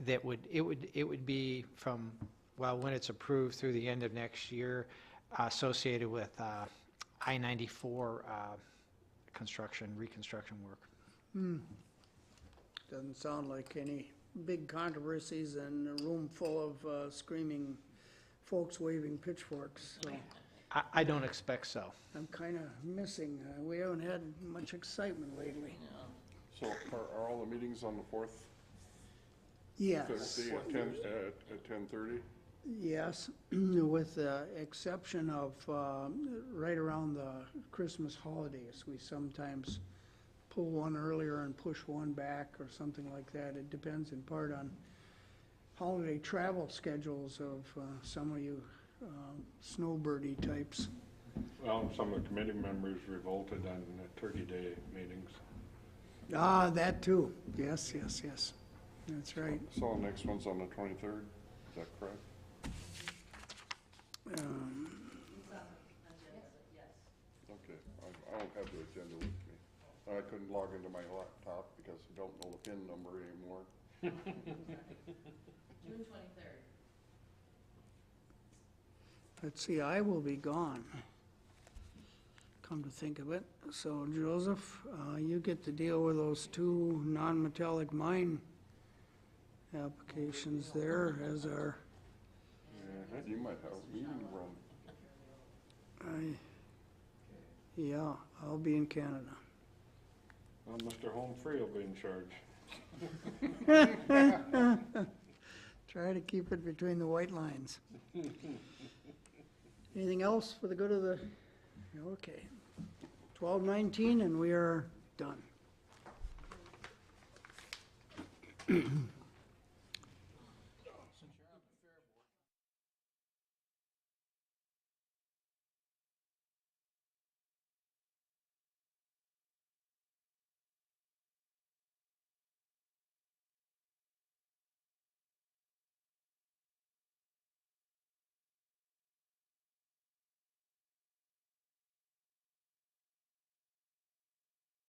It would be from, well, when it's approved through the end of next year, associated with I-94 reconstruction work. Doesn't sound like any big controversies and a room full of screaming folks waving pitchforks. So I don't expect so. I'm kind of missing, we haven't had much excitement lately. So are all the meetings on the 4th Yes, Thursday at 10:30? yes, with the exception of right around the Christmas holidays. We sometimes pull one earlier and push one back or something like that. It depends in part on holiday travel schedules of some of you snowbirdie types. Well, some of the committee members revolted on the Turkey Day meetings. Ah, that too. Yes, yes, yes. That's right. So the next one's on the 23rd, is that correct? Okay, I don't have the agenda with me. I couldn't log into my laptop because I don't know the PIN number anymore. June 23rd. Let's see, I will be gone, come to think of it. So Joseph, you get to deal with those 2 non-metallic mine applications there as our, You might have a meeting room. yeah, I'll be in Canada. Well, Mr. Homefree will be in charge. Try to keep it between the white lines. Anything else for the good of the, okay. 12:19 and we are done.